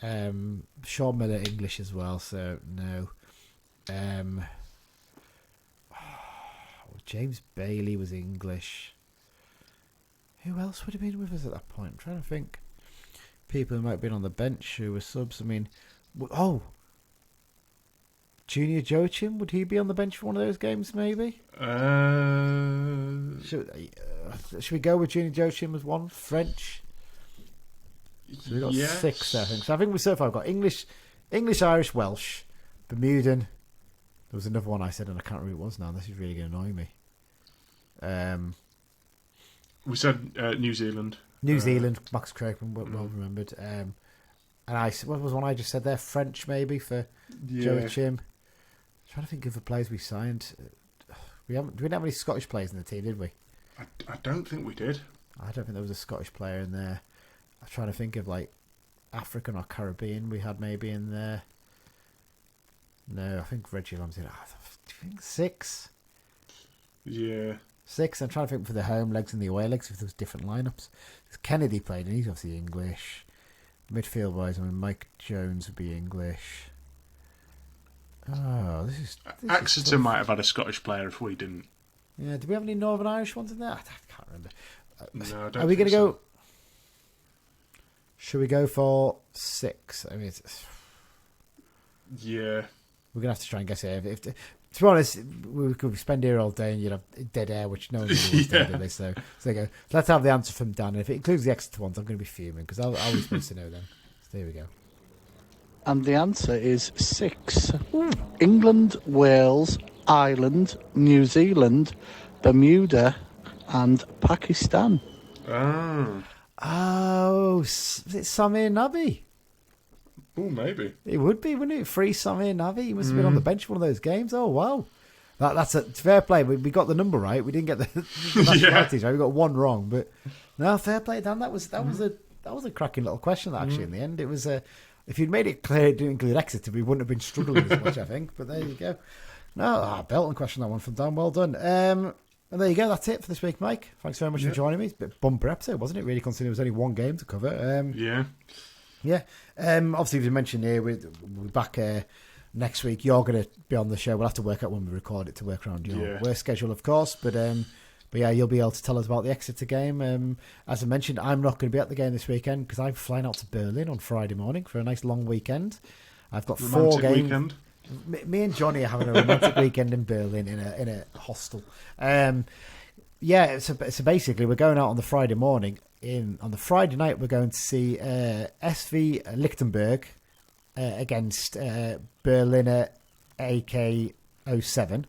Sean Miller English as well, so no. James Bailey was English. Who else would have been with us at that point? I'm trying to think. People who might have been on the bench who were subs. I mean, Junior Joachim, would he be on the bench for one of those games? Maybe. Should we go with Junior Joachim as one? French. So we've got 6, I think. So I think so far I've got English, Irish, Welsh, Bermudan. There was another one I said and I can't remember who it was now. This is really going to annoy me. We said New Zealand. New Zealand, Max Crocombe, well remembered. And what was one I just said there? French maybe for Joachim. Trying to think of the players we signed. We didn't have any Scottish players in the team, did we? I don't think we did. I don't think there was a Scottish player in there. I'm trying to think of like African or Caribbean we had maybe in there. No, I think Reggie Lamb's in. Do you think 6? Yeah. 6. I'm trying to think for the home legs and the away legs if there was different lineups. Kennedy played and he's obviously English. Midfield wise, I mean Mike Jones would be English. Oh, this is Exeter might have had a Scottish player if we didn't. Yeah, do we have any Northern Irish ones in there? I can't remember. No, I don't. Are we going to so. go? Should we go for 6? I mean, Yeah. we're going to have to try and guess it. To be honest, we could spend here all day and you'd have dead air, which no one really wants, do they? So there you go. So let's have the answer from Dan. And if it includes the Exeter ones, I'm going to be fuming because I was supposed to know them. So there we go. And the answer is 6. England, Wales, Ireland, New Zealand, Bermuda, and Pakistan. Oh, is it Samir Nabi? Oh, maybe. It would be, wouldn't it? Free Samir Navi. He must have been on the bench for one of those games. Oh, wow. That's a fair play. We got the number right. We didn't get the nationalities right. We got 1 wrong. But no, fair play, Dan. That was a cracking little question, actually, in the end. It was if you'd made it clear it didn't include Exeter, we wouldn't have been struggling as much, I think. But there you go. No, Belton question, that one from Dan. Well done. And there you go. That's it for this week, Mike. Thanks very much for joining me. It's a bit bumper episode, wasn't it? Really, considering there was only 1 game to cover. Yeah. Obviously, as you mentioned here, we're back next week. You're going to be on the show. We'll have to work out when we record it to work around your work schedule, of course. But But yeah, you'll be able to tell us about the Exeter game. As I mentioned, I'm not going to be at the game this weekend because I'm flying out to Berlin on Friday morning for a nice long weekend. I've got Romantic 4 games. weekend. Me and Johnny are having a romantic weekend in Berlin in a hostel. Yeah, so basically we're going out on the Friday morning. On the Friday night, we're going to see SV Lichtenberg against Berliner AK07,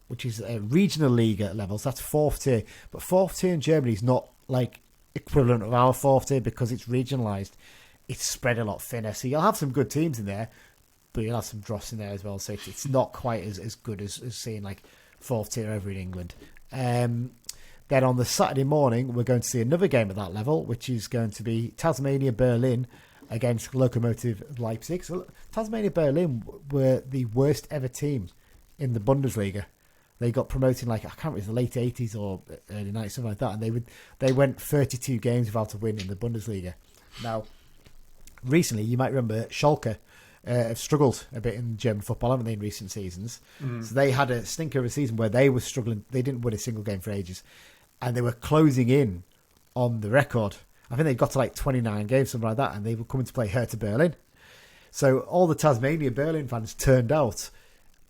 which is a regional league level. So that's 4th tier. But 4th tier in Germany is not like equivalent of our 4th tier because it's regionalised. It's spread a lot thinner. So you'll have some good teams in there, but you'll have some dross in there as well. So it's not quite as good as seeing like 4th tier over in England. Then on the Saturday morning, we're going to see another game at that level, which is going to be Tasmania Berlin against Lokomotiv Leipzig. So Tasmania Berlin were the worst ever team in the Bundesliga. They got promoted like, I can't remember, the late 80s or early 90s, something like that. And they went 32 games without a win in the Bundesliga. Now, recently, you might remember Schalke have struggled a bit in German football, haven't they, in recent seasons? So they had a stinker of a season where they were struggling. They didn't win a single game for ages. And they were closing in on the record. I think they got to like 29 games, something like that, and they were coming to play Hertha Berlin. So all the Tasmania Berlin fans turned out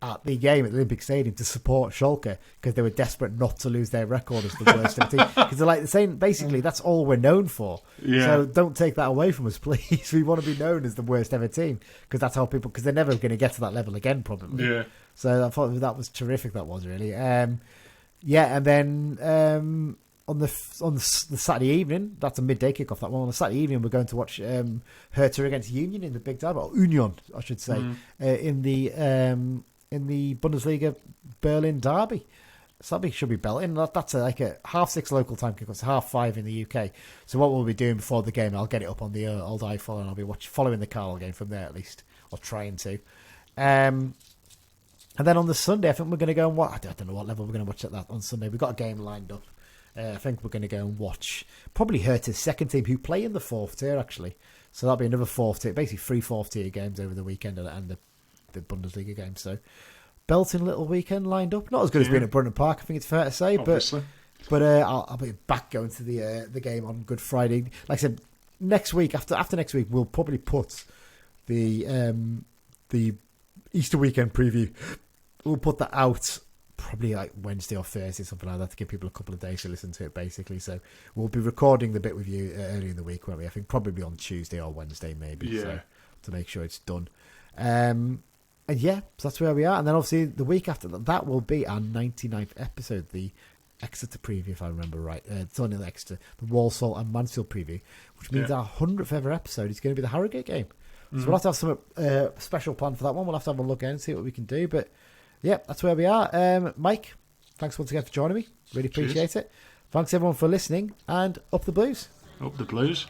at the game at the Olympic Stadium to support Schalke because they were desperate not to lose their record as the worst ever team. Because they're like saying, basically, that's all we're known for. Yeah. So don't take that away from us, please. We want to be known as the worst ever team because that's how people. Because they're never going to get to that level again, probably. Yeah. So I thought that was terrific. That was really. Yeah, and then on the Saturday evening, that's a midday kickoff. That one on the Saturday evening, we're going to watch Hertha against Union in the big derby, or Union, I should say, in the Bundesliga Berlin derby. So that should be belting. That's like a 6:30 local time kickoff, so 5:30 in the UK. So what we'll be doing before the game, I'll get it up on the old iPhone, and I'll be following the Carlisle game from there at least, or trying to. And then on the Sunday, I think we're going to go and watch. I don't know what level we're going to watch at that on Sunday. We've got a game lined up. I think we're going to go and watch probably Hertha's second team, who play in the 4th tier, actually. So that'll be another 4th tier, basically 3 4th tier games over the weekend and the Bundesliga game. So belting little weekend lined up. Not as good as being at Brunton Park, I think it's fair to say. Obviously. But I'll be back going to the game on Good Friday. Like I said, next week, after next week, we'll probably put the Easter weekend preview. We'll put that out probably like Wednesday or Thursday, something like that, to give people a couple of days to listen to it, basically. So we'll be recording the bit with you early in the week, won't we? I think probably on Tuesday or Wednesday, maybe. Yeah. So, to make sure it's done. And yeah, so that's where we are. And then obviously the week after that will be our 99th episode, the Exeter preview, if I remember right. It's only the Exeter, the Walsall and Mansfield preview, which means our 100th ever episode is going to be the Harrogate game. So we'll have to have some special plan for that one. We'll have to have a look in and see what we can do. But yeah, that's where we are. Mike, thanks once again for joining me. Really appreciate it. Thanks everyone for listening, and up the Blues. Up the Blues.